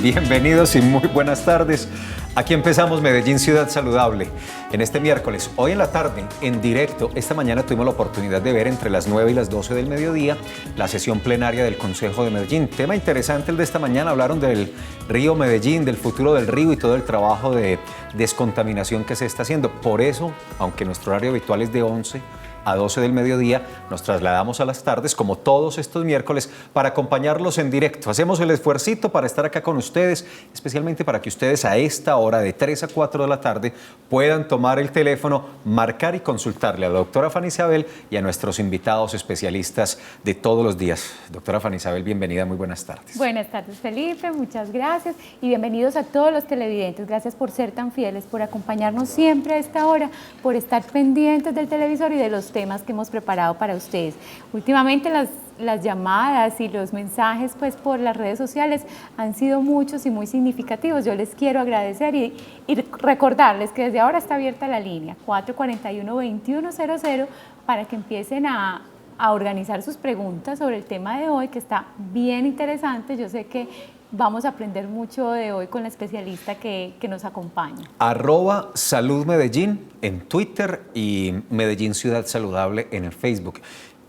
Bienvenidos y muy buenas tardes. Aquí empezamos Medellín Ciudad Saludable en este miércoles. Hoy en la tarde, en directo, esta mañana tuvimos la oportunidad de ver entre las 9 y las 12 del mediodía la sesión plenaria del Consejo de Medellín. Tema interesante el de esta mañana, hablaron del río Medellín, del futuro del río y todo el trabajo de descontaminación que se está haciendo. Por eso, aunque nuestro horario habitual es de 11 a 12 del mediodía, nos trasladamos a las tardes, como todos estos miércoles, para acompañarlos en directo. Hacemos el esfuercito para estar acá con ustedes, especialmente para que ustedes a esta hora de 3 a 4 de la tarde puedan tomar el teléfono, marcar y consultarle a la doctora Fanny Isabel y a nuestros invitados especialistas de todos los días. Doctora Fanny Isabel, bienvenida, muy buenas tardes. Buenas tardes, Felipe, muchas gracias y bienvenidos a todos los televidentes. Gracias por ser tan fieles, por acompañarnos siempre a esta hora, por estar pendientes del televisor y de los temas que hemos preparado para ustedes. Últimamente las llamadas y los mensajes pues por las redes sociales han sido muchos y muy significativos. Yo les quiero agradecer y recordarles que desde ahora está abierta la línea 441-2100 para que empiecen a organizar sus preguntas sobre el tema de hoy, que está bien interesante. Yo sé que vamos a aprender mucho de hoy con la especialista que nos acompaña. @Salud Medellín en Twitter y Medellín Ciudad Saludable en el Facebook.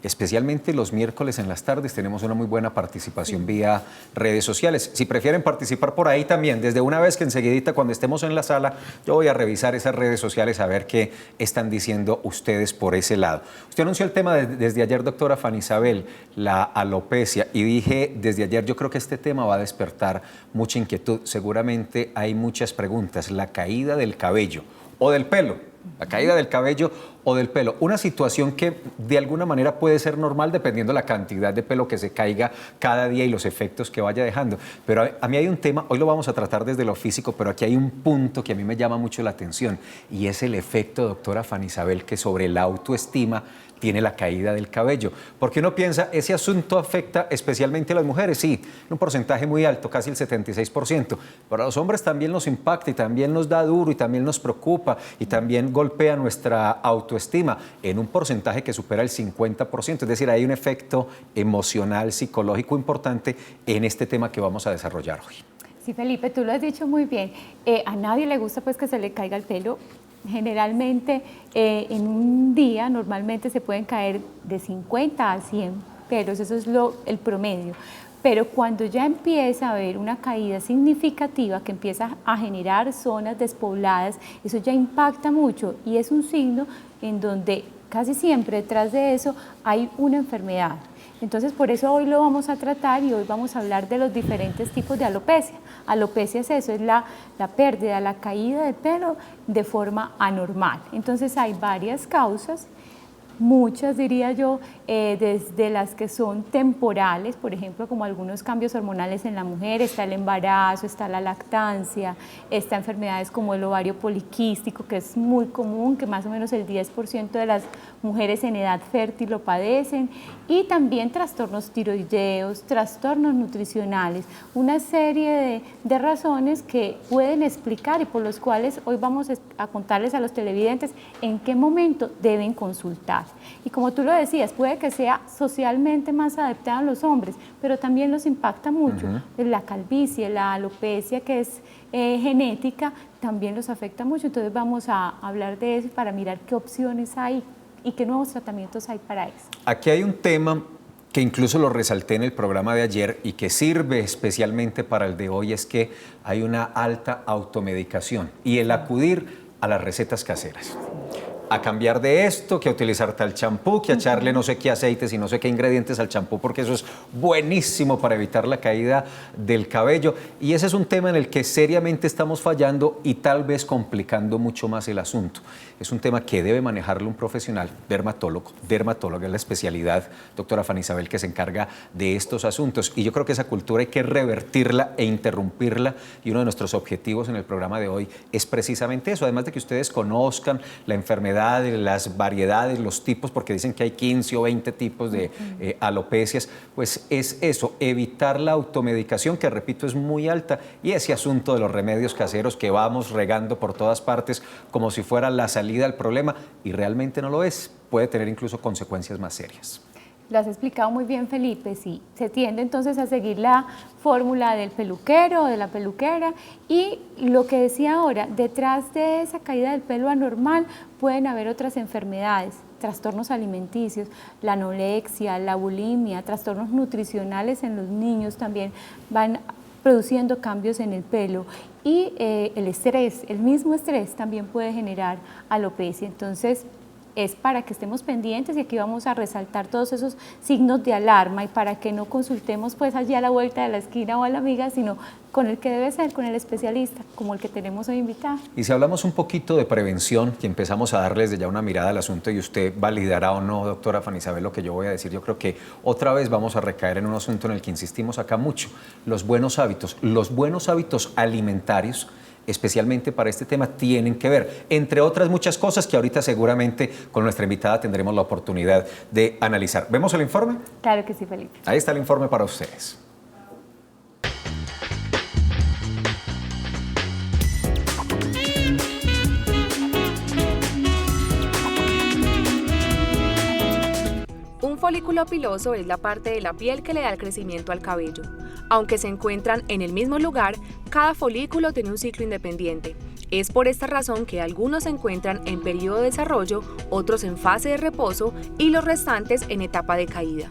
Especialmente los miércoles en las tardes tenemos una muy buena participación vía redes sociales. Si prefieren participar por ahí también, desde una vez que enseguidita cuando estemos en la sala, yo voy a revisar esas redes sociales a ver qué están diciendo ustedes por ese lado. Usted anunció el tema desde ayer, doctora Fanny Isabel, la alopecia, y dije desde ayer, yo creo que este tema va a despertar mucha inquietud. Seguramente hay muchas preguntas. La caída del cabello o del pelo. La caída del cabello o del pelo, una situación que de alguna manera puede ser normal dependiendo de la cantidad de pelo que se caiga cada día y los efectos que vaya dejando. Pero a mí hay un tema, hoy lo vamos a tratar desde lo físico, pero aquí hay un punto que a mí me llama mucho la atención y es el efecto, doctora Fanny Isabel, que sobre la autoestima tiene la caída del cabello. Porque uno piensa, ese asunto afecta especialmente a las mujeres, sí, un porcentaje muy alto, casi el 76%, pero a los hombres también nos impacta y también nos da duro y también nos preocupa y también golpea nuestra autoestima en un porcentaje que supera el 50%, es decir, hay un efecto emocional, psicológico importante en este tema que vamos a desarrollar hoy. Sí, Felipe, tú lo has dicho muy bien. A nadie le gusta pues que se le caiga el pelo. Generalmente en un día normalmente se pueden caer de 50 a 100 pelos, eso es el promedio. Pero cuando ya empieza a haber una caída significativa que empieza a generar zonas despobladas, eso ya impacta mucho y es un signo en donde casi siempre detrás de eso hay una enfermedad. Entonces, por eso hoy lo vamos a tratar y hoy vamos a hablar de los diferentes tipos de alopecia. Alopecia es eso, es la pérdida, la caída de pelo de forma anormal. Entonces, hay varias causas, muchas diría yo, desde las que son temporales, por ejemplo, como algunos cambios hormonales en la mujer, está el embarazo, está la lactancia, está enfermedades como el ovario poliquístico, que es muy común, que más o menos el 10% de las mujeres en edad fértil lo padecen, y también trastornos tiroideos, trastornos nutricionales, una serie de razones que pueden explicar y por los cuales hoy vamos a contarles a los televidentes en qué momento deben consultar. Y como tú lo decías, puede que sea socialmente más adaptado a los hombres, pero también los impacta mucho. La calvicie, la alopecia, que es genética, también los afecta mucho. Entonces vamos a hablar de eso para mirar qué opciones hay y qué nuevos tratamientos hay para eso. Aquí hay un tema que incluso lo resalté en el programa de ayer y que sirve especialmente para el de hoy, es que hay una alta automedicación y el acudir a las recetas caseras. A cambiar de esto, que a utilizar tal champú, que a echarle no sé qué aceites y no sé qué ingredientes al champú, porque eso es buenísimo para evitar la caída del cabello. Y ese es un tema en el que seriamente estamos fallando y tal vez complicando mucho más el asunto. Es un tema que debe manejarlo un profesional, dermatóloga es la especialidad, doctora Fanny Isabel, que se encarga de estos asuntos. Y yo creo que esa cultura hay que revertirla e interrumpirla, y uno de nuestros objetivos en el programa de hoy es precisamente eso, además de que ustedes conozcan la enfermedad, las variedades, los tipos, porque dicen que hay 15 o 20 tipos de alopecias, pues es eso, evitar la automedicación, que repito es muy alta, y ese asunto de los remedios caseros que vamos regando por todas partes como si fuera la salida al problema, y realmente no lo es, puede tener incluso consecuencias más serias. Lo has explicado muy bien, Felipe, sí. Se tiende entonces a seguir la fórmula del peluquero o de la peluquera y lo que decía ahora, detrás de esa caída del pelo anormal pueden haber otras enfermedades, trastornos alimenticios, la anorexia, la bulimia, trastornos nutricionales en los niños también van produciendo cambios en el pelo y el estrés, el mismo estrés también puede generar alopecia. Entonces, es para que estemos pendientes y aquí vamos a resaltar todos esos signos de alarma y para que no consultemos pues allí a la vuelta de la esquina o a la amiga, sino con el que debe ser, con el especialista, como el que tenemos hoy invitado. Y si hablamos un poquito de prevención, que empezamos a darles de ya una mirada al asunto y usted validará o no, doctora Fanny Isabel, lo que yo voy a decir, yo creo que otra vez vamos a recaer en un asunto en el que insistimos acá mucho, los buenos hábitos alimentarios, especialmente para este tema, tienen que ver, entre otras muchas cosas que ahorita seguramente con nuestra invitada tendremos la oportunidad de analizar. ¿Vemos el informe? Claro que sí, Felipe. Ahí está el informe para ustedes. Un folículo piloso es la parte de la piel que le da el crecimiento al cabello. Aunque se encuentran en el mismo lugar, cada folículo tiene un ciclo independiente. Es por esta razón que algunos se encuentran en periodo de desarrollo, otros en fase de reposo y los restantes en etapa de caída.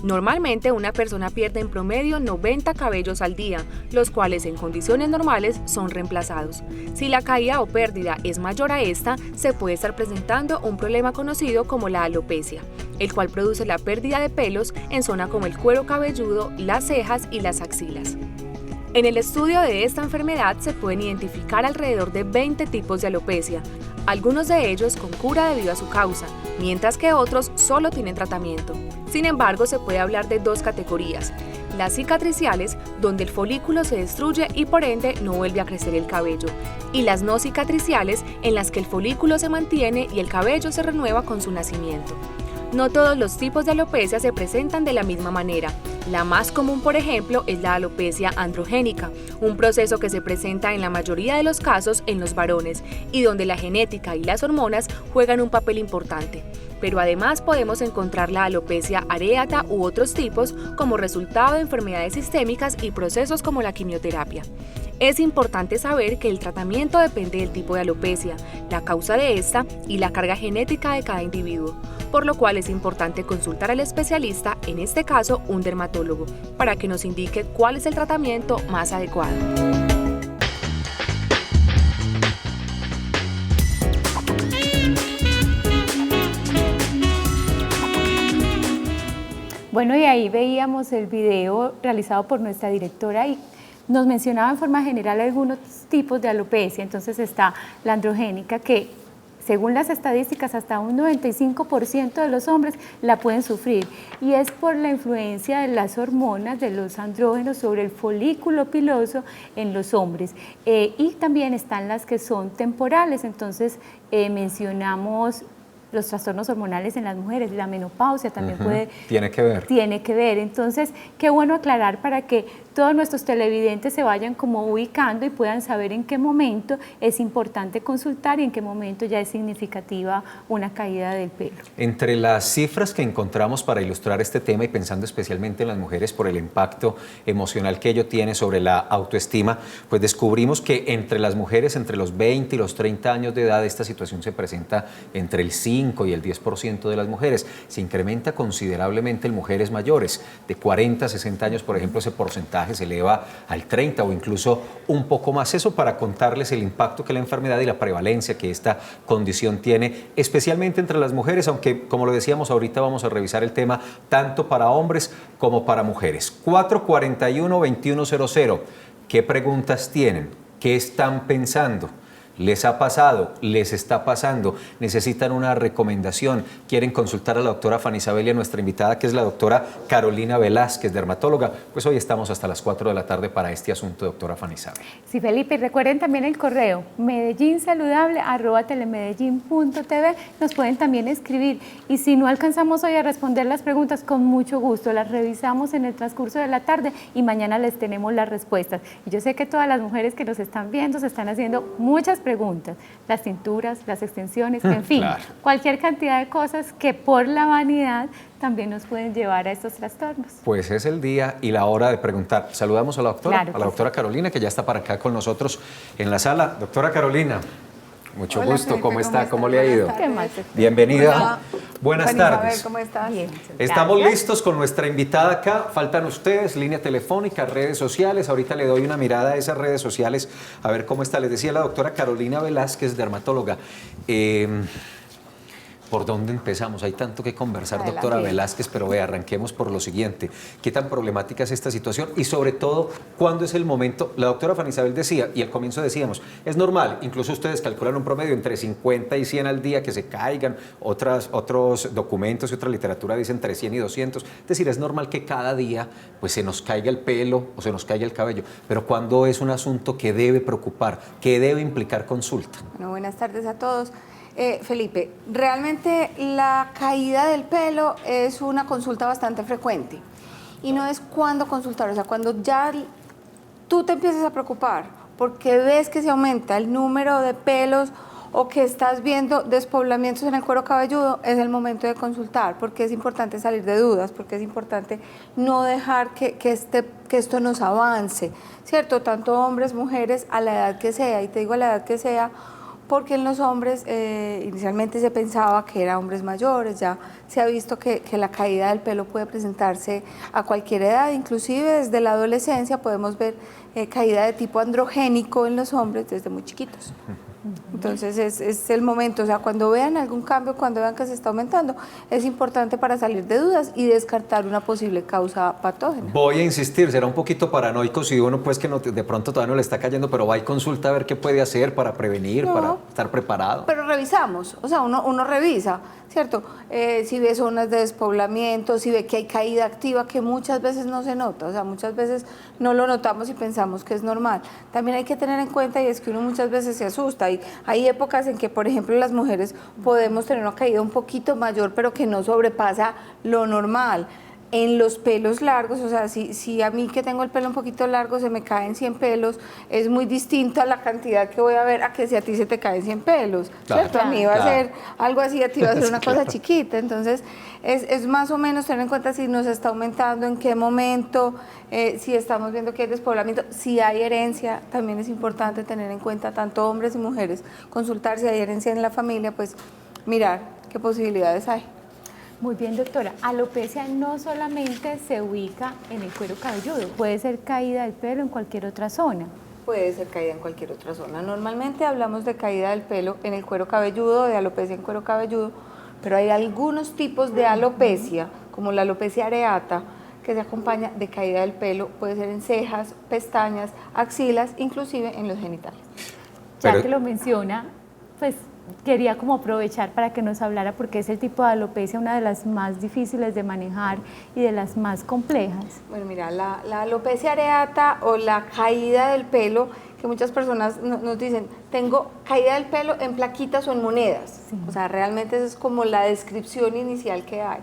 Normalmente una persona pierde en promedio 90 cabellos al día, los cuales en condiciones normales son reemplazados. Si la caída o pérdida es mayor a esta, se puede estar presentando un problema conocido como la alopecia, el cual produce la pérdida de pelos en zonas como el cuero cabelludo, las cejas y las axilas. En el estudio de esta enfermedad se pueden identificar alrededor de 20 tipos de alopecia, algunos de ellos con cura debido a su causa, mientras que otros solo tienen tratamiento. Sin embargo, se puede hablar de dos categorías: las cicatriciales, donde el folículo se destruye y por ende no vuelve a crecer el cabello, y las no cicatriciales, en las que el folículo se mantiene y el cabello se renueva con su nacimiento. No todos los tipos de alopecia se presentan de la misma manera. La más común, por ejemplo, es la alopecia androgénica, un proceso que se presenta en la mayoría de los casos en los varones y donde la genética y las hormonas juegan un papel importante. Pero además podemos encontrar la alopecia areata u otros tipos como resultado de enfermedades sistémicas y procesos como la quimioterapia. Es importante saber que el tratamiento depende del tipo de alopecia, la causa de esta y la carga genética de cada individuo, por lo cual es importante consultar al especialista, en este caso un dermatólogo, para que nos indique cuál es el tratamiento más adecuado. Bueno, y ahí veíamos el video realizado por nuestra directora y nos mencionaba en forma general algunos tipos de alopecia. Entonces está la androgénica, que según las estadísticas hasta un 95% de los hombres la pueden sufrir y es por la influencia de las hormonas, de los andrógenos sobre el folículo piloso en los hombres. Y también están las que son temporales, entonces mencionamos los trastornos hormonales en las mujeres, la menopausia también Tiene que ver. Tiene que ver. Entonces, qué bueno aclarar para que todos nuestros televidentes se vayan como ubicando y puedan saber en qué momento es importante consultar y en qué momento ya es significativa una caída del pelo. Entre las cifras que encontramos para ilustrar este tema y pensando especialmente en las mujeres por el impacto emocional que ello tiene sobre la autoestima, pues descubrimos que entre las mujeres entre los 20 y los 30 años de edad esta situación se presenta entre el 5 y el 10% de las mujeres. Se incrementa considerablemente en mujeres mayores, de 40 a 60 años, por ejemplo, ese porcentaje se eleva al 30 o incluso un poco más. Eso para contarles el impacto que la enfermedad y la prevalencia que esta condición tiene, especialmente entre las mujeres, aunque como lo decíamos ahorita vamos a revisar el tema tanto para hombres como para mujeres. 441-2100. ¿Qué preguntas tienen? ¿Qué están pensando? ¿Les ha pasado? ¿Les está pasando? ¿Necesitan una recomendación? ¿Quieren consultar a la doctora Fanny Isabel y a nuestra invitada, que es la doctora Carolina Velázquez, dermatóloga? Pues hoy estamos hasta las 4 de la tarde para este asunto, doctora Fanny Isabel. Sí, Felipe, recuerden también el correo medellinsaludable@telemedellin.tv. Nos pueden también escribir y si no alcanzamos hoy a responder las preguntas, con mucho gusto las revisamos en el transcurso de la tarde y mañana les tenemos las respuestas. Y yo sé que todas las mujeres que nos están viendo se están haciendo muchas preguntas, las tinturas, las extensiones, en fin, claro. cualquier cantidad de cosas que por la vanidad también nos pueden llevar a estos trastornos. Pues es el día y la hora de preguntar. Saludamos a la doctora, Claro a la doctora Carolina, que ya está para acá con nosotros en la sala. Doctora Carolina, mucho Hola, gusto. Felipe, ¿Cómo está? estás? ¿Cómo le ha ido? Buenas ¿Qué más? Bienvenida. Hola. Buenas Buenísimo, tardes. a ver, ¿cómo estás? Bien. Estamos Gracias. listos con nuestra invitada acá. Faltan ustedes, línea telefónica, redes sociales. Ahorita le doy una mirada a esas redes sociales a ver cómo está. Les decía la doctora Carolina Velázquez, dermatóloga. ¿Por dónde empezamos? Hay tanto que conversar, Adelante. doctora Velázquez, pero arranquemos por lo siguiente. ¿Qué tan problemática es esta situación? Y sobre todo, ¿cuándo es el momento? La doctora Fanny Isabel decía, y al comienzo decíamos, es normal, incluso ustedes calculan un promedio entre 50 y 100 al día que se caigan, otros documentos y otra literatura dicen entre 100 y 200. Es decir, es normal que cada día pues, se nos caiga el pelo o se nos caiga el cabello, pero ¿cuándo es un asunto que debe preocupar, que debe implicar consulta? Bueno, buenas tardes a todos. Felipe, realmente la caída del pelo es una consulta bastante frecuente y no es cuando consultar, o sea, cuando ya tú te empiezas a preocupar porque ves que se aumenta el número de pelos o que estás viendo despoblamientos en el cuero cabelludo, es el momento de consultar, porque es importante salir de dudas, porque es importante no dejar que esto nos avance, ¿cierto? Tanto hombres, mujeres, a la edad que sea, y te digo a la edad que sea, porque en los hombres inicialmente se pensaba que eran hombres mayores, ya se ha visto que la caída del pelo puede presentarse a cualquier edad, inclusive desde la adolescencia podemos ver caída de tipo androgénico en los hombres desde muy chiquitos. Entonces es el momento, o sea, cuando vean algún cambio, cuando vean que se está aumentando, es importante para salir de dudas y descartar una posible causa patógena. Voy a insistir, será un poquito paranoico si uno pues que no, de pronto todavía no le está cayendo, pero va y consulta a ver qué puede hacer para prevenir, No, para estar preparado. Pero revisamos, o sea, uno revisa, ¿cierto? Si ve zonas de despoblamiento, si ve que hay caída activa, que muchas veces no se nota, o sea, muchas veces no lo notamos y pensamos que es normal. También hay que tener en cuenta, y es que uno muchas veces se asusta, y hay épocas en que, por ejemplo, las mujeres podemos tener una caída un poquito mayor, pero que no sobrepasa lo normal. En los pelos largos, o sea, si a mí que tengo el pelo un poquito largo se me caen 100 pelos, es muy distinto a la cantidad que voy a ver a que si a ti se te caen 100 pelos, Claro, ¿cierto? A mí va a claro. ser algo así, a ti va a ser una cosa Claro. chiquita. Entonces, es más o menos tener en cuenta si nos está aumentando, en qué momento, si estamos viendo que hay despoblamiento, si hay herencia, también es importante tener en cuenta, tanto hombres y mujeres, consultar si hay herencia en la familia, pues mirar qué posibilidades hay. Muy bien, doctora. Alopecia no solamente se ubica en el cuero cabelludo, puede ser caída del pelo en cualquier otra zona. Puede ser caída en cualquier otra zona. Normalmente hablamos de caída del pelo en el cuero cabelludo, de alopecia en cuero cabelludo, pero hay algunos tipos de alopecia, como la alopecia areata, que se acompaña de caída del pelo, puede ser en cejas, pestañas, axilas, inclusive en los genitales. Ya Pero- que lo menciona, pues quería como aprovechar para que nos hablara porque es el tipo de alopecia una de las más difíciles de manejar y de las más complejas. Bueno, mira, la alopecia areata o la caída del pelo, que muchas personas nos dicen, tengo caída del pelo en plaquitas o en monedas. Sí. O sea, realmente esa es como la descripción inicial que hay,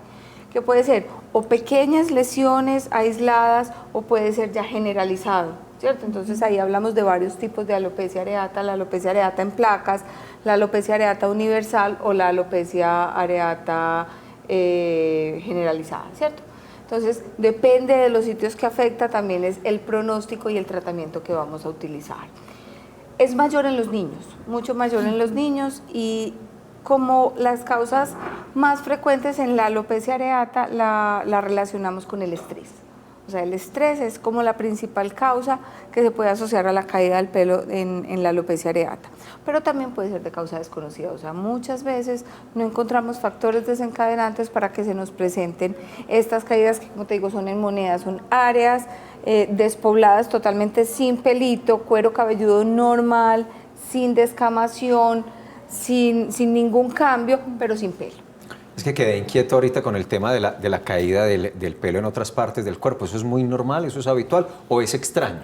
que puede ser o pequeñas lesiones aisladas o puede ser ya generalizado, ¿cierto? Entonces ahí hablamos de varios tipos de alopecia areata, la alopecia areata en placas, la alopecia areata universal o la alopecia areata generalizada, ¿cierto? Entonces, depende de los sitios que afecta, también es el pronóstico y el tratamiento que vamos a utilizar. Es mayor en los niños, mucho mayor en los niños, y como las causas más frecuentes en la alopecia areata la relacionamos con el estrés. O sea, el estrés es como la principal causa que se puede asociar a la caída del pelo en la alopecia areata. Pero también puede ser de causa desconocida. O sea, muchas veces no encontramos factores desencadenantes para que se nos presenten estas caídas que, como te digo, son en monedas, son áreas despobladas totalmente sin pelito, cuero cabelludo normal, sin descamación, sin ningún cambio, pero sin pelo. Es que quedé inquieto ahorita con el tema de la caída del pelo en otras partes del cuerpo. ¿Eso es muy normal, eso es habitual o es extraño?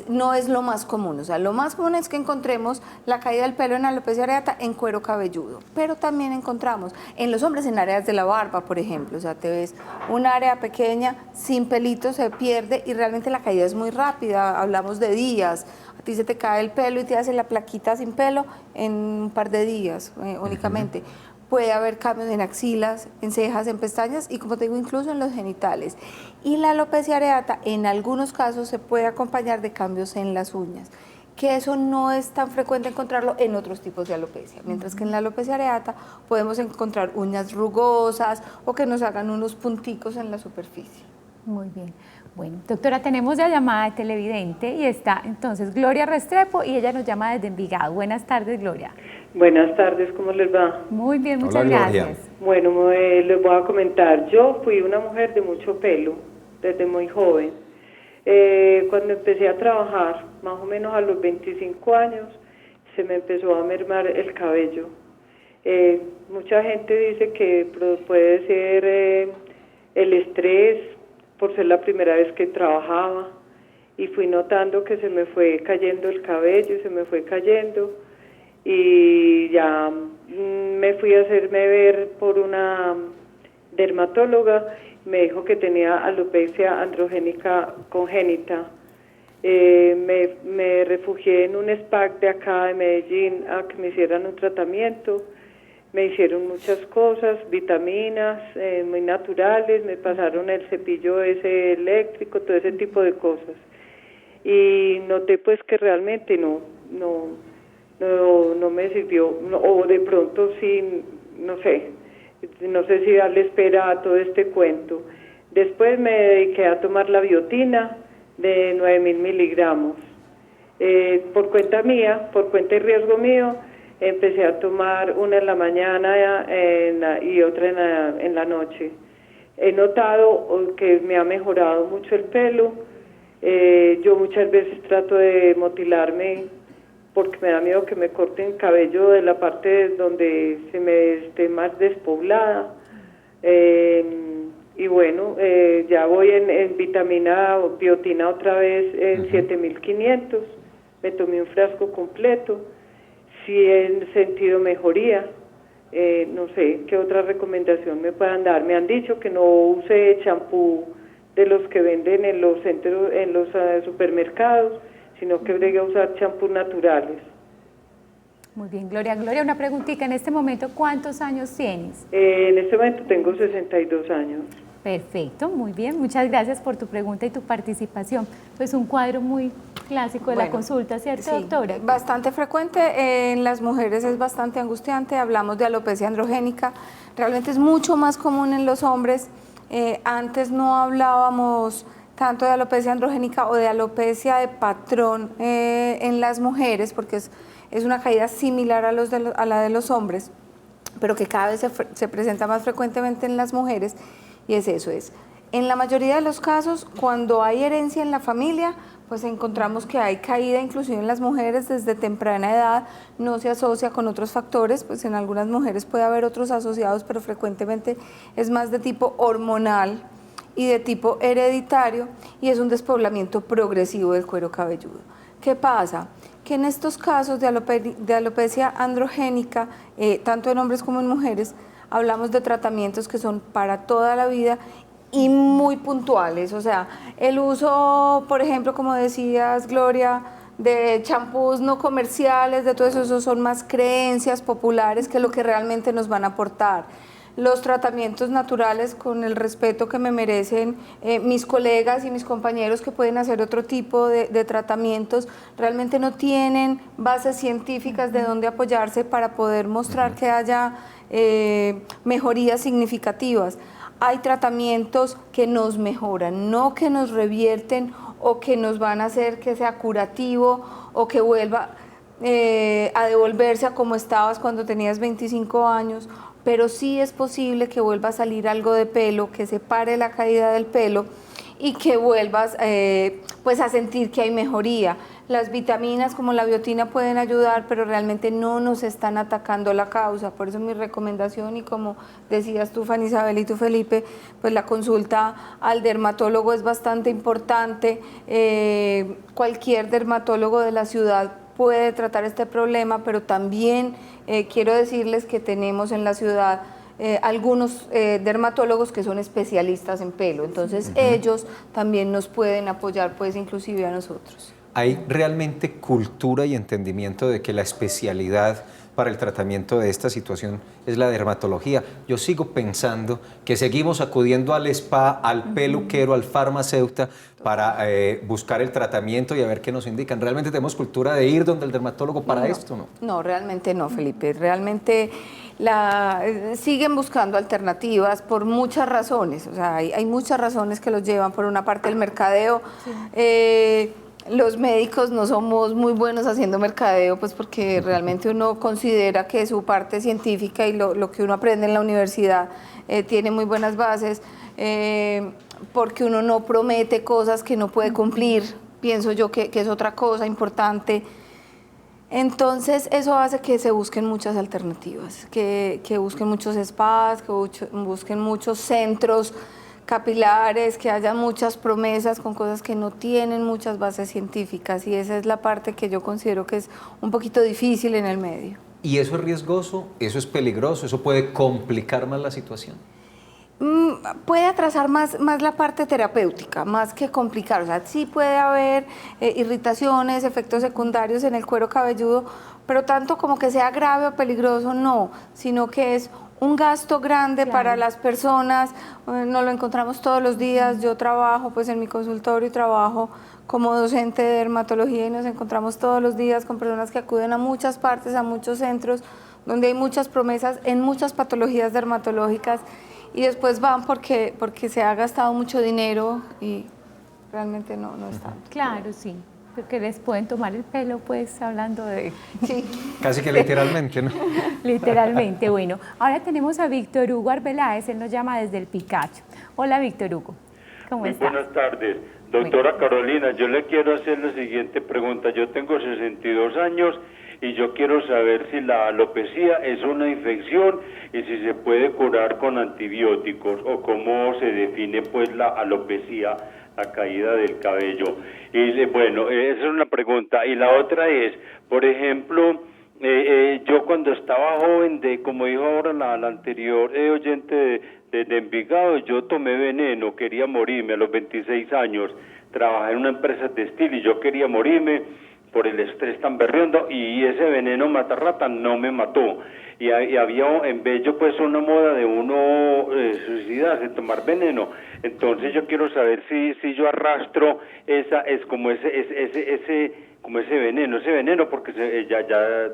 No es lo más común. O sea, lo más común es que encontremos la caída del pelo en alopecia areata en cuero cabelludo, pero también encontramos en los hombres en áreas de la barba, por ejemplo. O sea, te ves un área pequeña sin pelito, se pierde y realmente la caída es muy rápida. Hablamos de días. A ti se te cae el pelo y te hace la plaquita sin pelo en un par de días únicamente. Puede haber cambios en axilas, en cejas, en pestañas y, como te digo, incluso en los genitales. Y la alopecia areata en algunos casos se puede acompañar de cambios en las uñas, que eso no es tan frecuente encontrarlo en otros tipos de alopecia, mientras que en la alopecia areata podemos encontrar uñas rugosas o que nos hagan unos punticos en la superficie. Muy bien. Bueno, doctora, tenemos ya llamada de televidente y está entonces Gloria Restrepo y ella nos llama desde Envigado. Buenas tardes, Gloria. Buenas tardes, ¿cómo les va? Muy bien, Hola, muchas Gloria. gracias. Bueno, les voy a comentar. Yo fui una mujer de mucho pelo desde muy joven. Cuando empecé a trabajar, más o menos a los 25 años, se me empezó a mermar el cabello. Mucha gente dice que puede ser el estrés, por ser la primera vez que trabajaba, y fui notando que se me fue cayendo el cabello, se me fue cayendo, y ya me fui a hacerme ver por una dermatóloga. Me dijo que tenía alopecia androgénica congénita. Me refugié en un SPAC de acá de Medellín a que me hicieran un tratamiento. Me hicieron muchas cosas, vitaminas muy naturales, me pasaron el cepillo ese eléctrico, todo ese tipo de cosas. Y noté pues que realmente no me sirvió, o de pronto sí, no sé si darle espera a todo este cuento. Después me dediqué a tomar la biotina de 9.000 miligramos. Por cuenta mía, por cuenta y riesgo mío, empecé a tomar una en la mañana y otra en la noche. He notado que me ha mejorado mucho el pelo. Yo muchas veces trato de motilarme porque me da miedo que me corten cabello de la parte donde se me esté más despoblada. Y bueno, ya voy en biotina otra vez en 7.500. Me tomé un frasco completo. Sí he sentido mejoría. No sé qué otra recomendación me puedan dar. Me han dicho que no use champú de los que venden en los centros, en los supermercados, sino que debería usar champús naturales. Muy bien, Gloria. Gloria, una preguntita. En este momento, ¿cuántos años tienes? En este momento tengo 62 años. Perfecto, muy bien. Muchas gracias por tu pregunta y tu participación. Pues un cuadro muy clásico de la consulta, ¿cierto, sí, doctora? Bastante frecuente en las mujeres, es bastante angustiante. Hablamos de alopecia androgénica. Realmente es mucho más común en los hombres. Antes no hablábamos tanto de alopecia androgénica o de alopecia de patrón en las mujeres, porque es una caída similar a la de los hombres, pero que cada vez se presenta más frecuentemente en las mujeres, y en la mayoría de los casos, cuando hay herencia en la familia, pues encontramos que hay caída inclusive en las mujeres desde temprana edad, no se asocia con otros factores, pues en algunas mujeres puede haber otros asociados, pero frecuentemente es más de tipo hormonal y de tipo hereditario, y es un despoblamiento progresivo del cuero cabelludo. ¿Qué pasa? Que en estos casos de alopecia androgénica, tanto en hombres como en mujeres, hablamos de tratamientos que son para toda la vida y muy puntuales. O sea, el uso, por ejemplo, como decías, Gloria, de champús no comerciales, de todo eso son más creencias populares que lo que realmente nos van a aportar. Los tratamientos naturales, con el respeto que me merecen mis colegas y mis compañeros que pueden hacer otro tipo de tratamientos, realmente no tienen bases científicas de dónde apoyarse para poder mostrar que haya mejorías significativas. Hay tratamientos que nos mejoran, no que nos revierten o que nos van a hacer que sea curativo o que vuelva a devolverse a como estabas cuando tenías 25 años, pero sí es posible que vuelva a salir algo de pelo, que se pare la caída del pelo y que vuelvas pues a sentir que hay mejoría. Las vitaminas como la biotina pueden ayudar, pero realmente no nos están atacando la causa. Por eso mi recomendación, y como decías tú, Fanny Isabel, y tú, Felipe, pues la consulta al dermatólogo es bastante importante. Cualquier dermatólogo de la ciudad puede tratar este problema, pero también quiero decirles que tenemos en la ciudad algunos dermatólogos que son especialistas en pelo, entonces ellos también nos pueden apoyar, pues inclusive a nosotros. ¿Hay realmente cultura y entendimiento de que la especialidad para el tratamiento de esta situación es la dermatología? Yo sigo pensando que seguimos acudiendo al spa, al peluquero, al farmacéutico para buscar el tratamiento y a ver qué nos indican. ¿Realmente tenemos cultura de ir donde el dermatólogo para esto, no? No, realmente no, Felipe. Realmente siguen buscando alternativas por muchas razones. O sea, hay muchas razones que los llevan. Por una parte, el mercadeo. Sí. Los médicos no somos muy buenos haciendo mercadeo, pues porque realmente uno considera que su parte científica y lo que uno aprende en la universidad tiene muy buenas bases, porque uno no promete cosas que no puede cumplir, pienso yo que es otra cosa importante. Entonces eso hace que se busquen muchas alternativas, que busquen muchos spas, que busquen muchos centros capilares, que haya muchas promesas con cosas que no tienen muchas bases científicas, y esa es la parte que yo considero que es un poquito difícil en el medio. ¿Y eso es riesgoso? ¿Eso es peligroso? ¿Eso puede complicar más la situación? Puede atrasar más la parte terapéutica, más que complicar. O sea, sí puede haber irritaciones, efectos secundarios en el cuero cabelludo, pero tanto como que sea grave o peligroso, no, sino que es un gasto grande para las personas. Nos lo encontramos todos los días. Yo trabajo pues en mi consultorio y trabajo como docente de dermatología, y nos encontramos todos los días con personas que acuden a muchas partes, a muchos centros, donde hay muchas promesas en muchas patologías dermatológicas, y después van porque se ha gastado mucho dinero y realmente no es tanto. Claro, sí. Porque les pueden tomar el pelo, pues, hablando de... Sí. Casi que literalmente, ¿no? Literalmente. Bueno, ahora tenemos a Víctor Hugo Arbeláez, él nos llama desde el Picacho. Hola, Víctor Hugo, ¿cómo estás? Buenas tardes. Doctora Carolina, yo le quiero hacer la siguiente pregunta. Yo tengo 62 años y yo quiero saber si la alopecia es una infección y si se puede curar con antibióticos, o cómo se define pues la alopecia, la caída del cabello. Y bueno, esa es una pregunta. Y la otra es, por ejemplo, yo cuando estaba joven, como dijo ahora la anterior oyente de Envigado, yo tomé veneno, quería morirme a los 26 años, trabajé en una empresa textil y yo quería morirme por el estrés tan berriondo, y ese veneno matarrata no me mató. Y había en Bello pues una moda de uno suicidarse, tomar veneno. Entonces yo quiero saber si yo arrastro como ese veneno, porque ya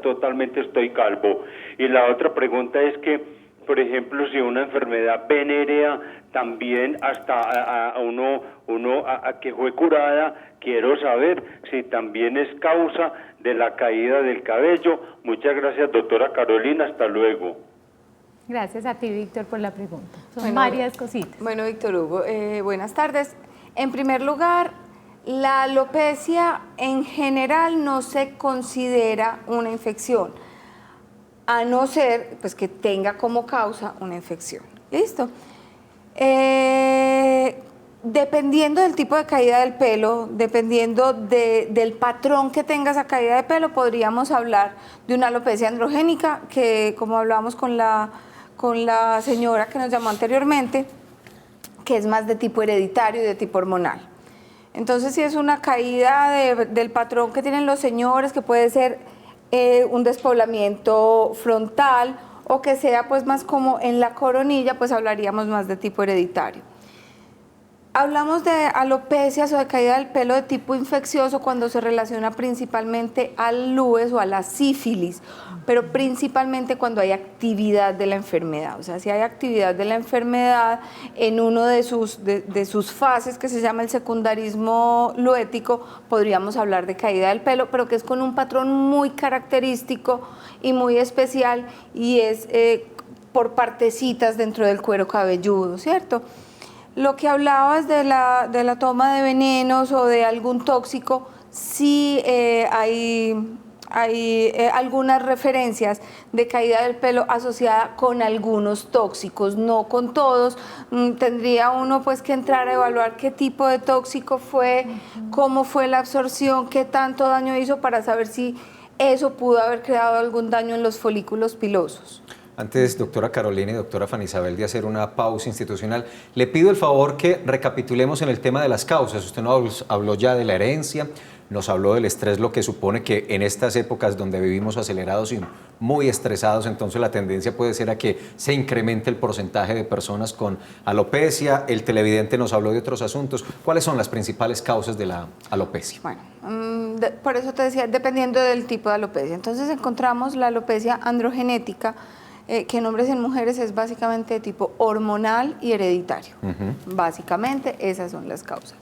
totalmente estoy calvo. Y la otra pregunta es que, por ejemplo, si una enfermedad venérea también hasta a que fue curada, quiero saber si también es causa de la caída del cabello. Muchas gracias, doctora Carolina, hasta luego. Gracias a ti, Víctor, por la pregunta. Son varias cositas. Bueno, Víctor Hugo, buenas tardes. En primer lugar, la alopecia en general no se considera una infección, a no ser pues que tenga como causa una infección. ¿Listo? Dependiendo del tipo de caída del pelo, dependiendo del patrón que tenga esa caída de pelo, podríamos hablar de una alopecia androgénica, que como hablábamos con la señora que nos llamó anteriormente, que es más de tipo hereditario y de tipo hormonal. Entonces, si es una caída del patrón que tienen los señores, que puede ser un despoblamiento frontal, o que sea pues más como en la coronilla, pues hablaríamos más de tipo hereditario. Hablamos de alopecias o de caída del pelo de tipo infeccioso cuando se relaciona principalmente al lúes o a la sífilis, pero principalmente cuando hay actividad de la enfermedad. O sea, si hay actividad de la enfermedad en uno de sus fases, que se llama el secundarismo luético, podríamos hablar de caída del pelo, pero que es con un patrón muy característico y muy especial, y es por partecitas dentro del cuero cabelludo, ¿cierto? Lo que hablabas de la toma de venenos o de algún tóxico, sí hay algunas referencias de caída del pelo asociada con algunos tóxicos, no con todos. Tendría uno pues que entrar a evaluar qué tipo de tóxico fue, cómo fue la absorción, qué tanto daño hizo para saber si eso pudo haber creado algún daño en los folículos pilosos. Antes, doctora Carolina y doctora Fanny Isabel, de hacer una pausa institucional, le pido el favor que recapitulemos en el tema de las causas. Usted nos habló ya de la herencia, nos habló del estrés, lo que supone que en estas épocas donde vivimos acelerados y muy estresados, entonces la tendencia puede ser a que se incremente el porcentaje de personas con alopecia. El televidente nos habló de otros asuntos. ¿Cuáles son las principales causas de la alopecia? Bueno, por eso te decía, dependiendo del tipo de alopecia. Entonces encontramos la alopecia androgenética, que en hombres y en mujeres es básicamente de tipo hormonal y hereditario. Básicamente esas son las causas.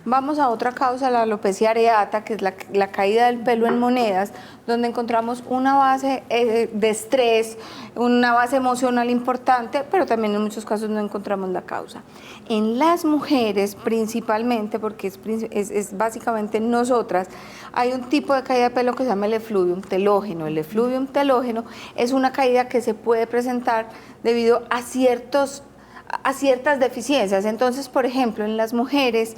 Vamos a otra causa, la alopecia areata, que es la caída del pelo en monedas, donde encontramos una base de estrés, una base emocional importante, pero también en muchos casos no encontramos la causa. En las mujeres principalmente, porque es básicamente nosotras, hay un tipo de caída de pelo que se llama el efluvium telógeno. El efluvium telógeno es una caída que se puede presentar debido a ciertas deficiencias. Entonces, por ejemplo, en las mujeres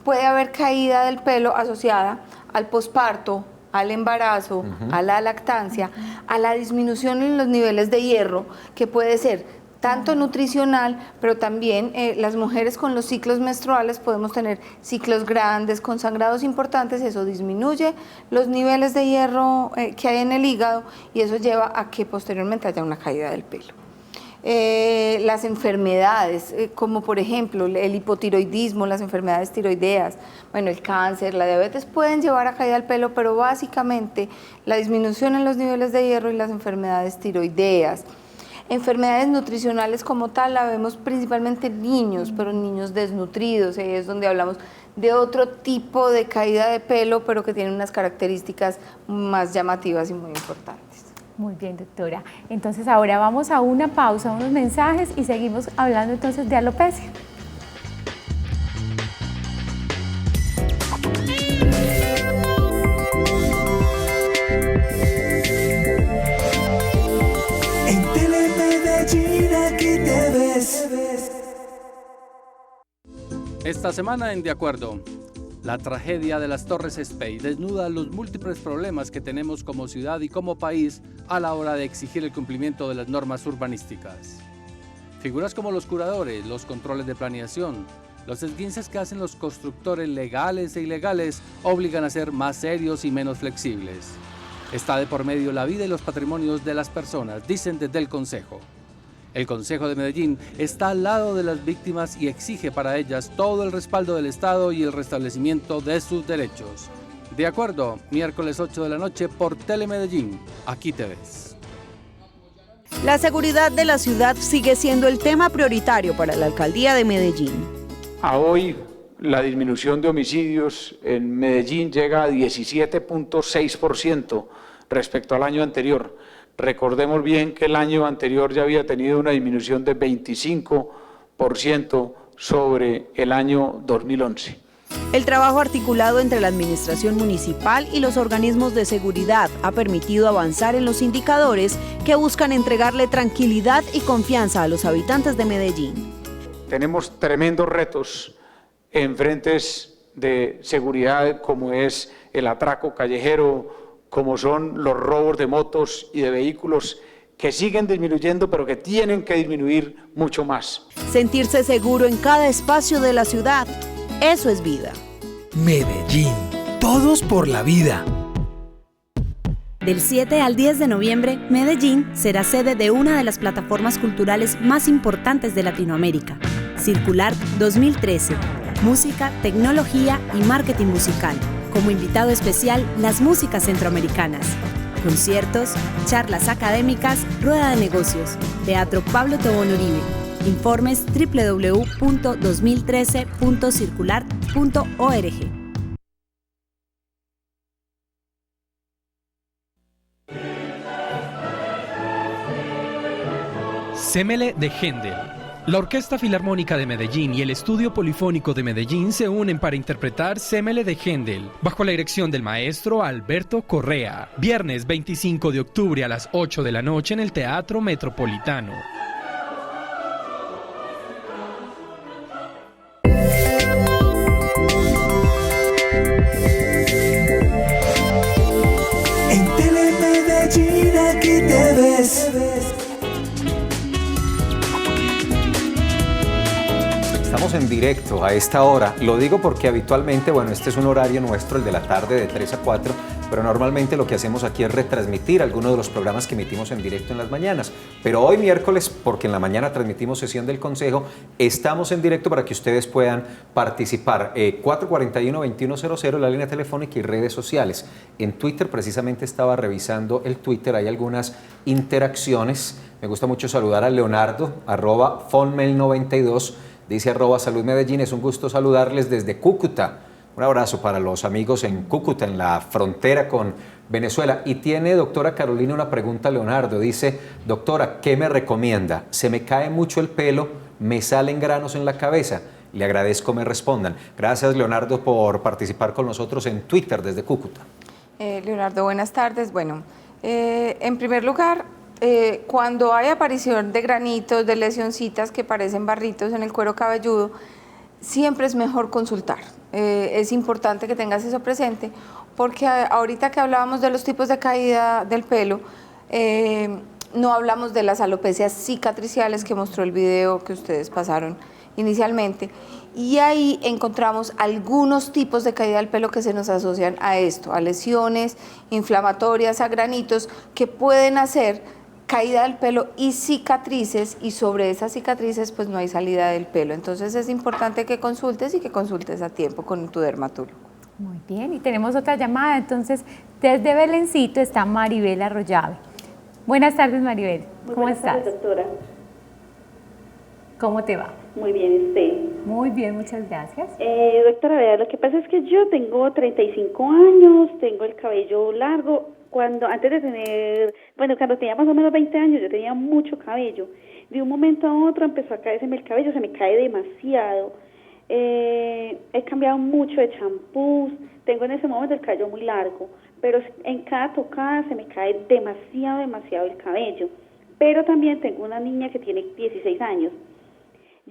puede haber caída del pelo asociada al posparto, al embarazo, a la lactancia, a la disminución en los niveles de hierro, que puede ser tanto nutricional, pero también las mujeres con los ciclos menstruales podemos tener ciclos grandes, con sangrados importantes, eso disminuye los niveles de hierro que hay en el hígado y eso lleva a que posteriormente haya una caída del pelo. Las enfermedades, como por ejemplo el hipotiroidismo, las enfermedades tiroideas, bueno, el cáncer, la diabetes pueden llevar a caída del pelo, pero básicamente la disminución en los niveles de hierro y las enfermedades tiroideas. Enfermedades nutricionales como tal la vemos principalmente en niños, pero en niños desnutridos, ahí es donde hablamos de otro tipo de caída de pelo, pero que tiene unas características más llamativas y muy importantes. Muy bien, doctora. Entonces ahora vamos a una pausa, unos mensajes y seguimos hablando entonces de alopecia. En Telemedellín aquí te ves. Esta semana en De Acuerdo, la tragedia de las Torres Spey desnuda los múltiples problemas que tenemos como ciudad y como país a la hora de exigir el cumplimiento de las normas urbanísticas. Figuras como los curadores, los controles de planeación, los esguinces que hacen los constructores legales e ilegales obligan a ser más serios y menos flexibles. Está de por medio la vida y los patrimonios de las personas, dicen desde el Consejo. El Consejo de Medellín está al lado de las víctimas y exige para ellas todo el respaldo del Estado y el restablecimiento de sus derechos. De Acuerdo, miércoles 8 de la noche por Telemedellín. Aquí te ves. La seguridad de la ciudad sigue siendo el tema prioritario para la alcaldía de Medellín. A hoy, la disminución de homicidios en Medellín llega a 17.6% respecto al año anterior. Recordemos bien que el año anterior ya había tenido una disminución de 25% sobre el año 2011. El trabajo articulado entre la administración municipal y los organismos de seguridad ha permitido avanzar en los indicadores que buscan entregarle tranquilidad y confianza a los habitantes de Medellín. Tenemos tremendos retos en frentes de seguridad como es el atraco callejero, como son los robos de motos y de vehículos que siguen disminuyendo, pero que tienen que disminuir mucho más. Sentirse seguro en cada espacio de la ciudad, eso es vida. Medellín, todos por la vida. Del 7 al 10 de noviembre, Medellín será sede de una de las plataformas culturales más importantes de Latinoamérica, Circular 2013, música, tecnología y marketing musical. Como invitado especial, las músicas centroamericanas, conciertos, charlas académicas, rueda de negocios, Teatro Pablo Tobón Uribe. Informes www.2013.circular.org. Semele de Händel, La Orquesta Filarmónica de Medellín y el Estudio Polifónico de Medellín se unen para interpretar Semele de Händel, bajo la dirección del maestro Alberto Correa. Viernes 25 de octubre a las 8 de la noche en el Teatro Metropolitano. En Telemedellín aquí te ves. Estamos en directo a esta hora. Lo digo porque habitualmente, bueno, este es un horario nuestro, el de la tarde de 3 a 4, pero normalmente lo que hacemos aquí es retransmitir algunos de los programas que emitimos en directo en las mañanas. Pero hoy miércoles, porque en la mañana transmitimos sesión del Consejo, estamos en directo para que ustedes puedan participar. 441-2100, la línea telefónica y redes sociales. En Twitter, precisamente estaba revisando el Twitter, hay algunas interacciones. Me gusta mucho saludar a Leonardo, @fonmel92. Dice @Salud Medellín, es un gusto saludarles desde Cúcuta. Un abrazo para los amigos en Cúcuta, en la frontera con Venezuela. Y tiene, doctora Carolina, una pregunta, Leonardo. Dice, doctora, ¿qué me recomienda? Se me cae mucho el pelo, me salen granos en la cabeza. Le agradezco me respondan. Gracias, Leonardo, por participar con nosotros en Twitter desde Cúcuta. Leonardo, buenas tardes. Bueno, en primer lugar, cuando hay aparición de granitos, de lesioncitas que parecen barritos en el cuero cabelludo, siempre es mejor consultar. Es importante que tengas eso presente, porque ahorita que hablábamos de los tipos de caída del pelo, no hablamos de las alopecias cicatriciales que mostró el video que ustedes pasaron inicialmente, y ahí encontramos algunos tipos de caída del pelo que se nos asocian a esto, a lesiones inflamatorias, a granitos que pueden hacer caída del pelo y cicatrices, y sobre esas cicatrices pues no hay salida del pelo. Entonces es importante que consultes y que consultes a tiempo con tu dermatólogo. Muy bien, y tenemos otra llamada. Entonces, desde Belencito está Maribel Arroyave. Buenas tardes, Maribel. ¿Cómo estás? Buenas tardes, doctora. ¿Cómo te va? Muy bien, ¿usted? Muy bien, muchas gracias. Doctora, vea, lo que pasa es que yo tengo 35 años, tengo el cabello largo. Antes de tener, cuando tenía más o menos 20 años, yo tenía mucho cabello. De un momento a otro empezó a caérseme el cabello, se me cae demasiado. He cambiado mucho de champús, tengo en ese momento el cabello muy largo, pero en cada tocada se me cae demasiado el cabello. Pero también tengo una niña que tiene 16 años.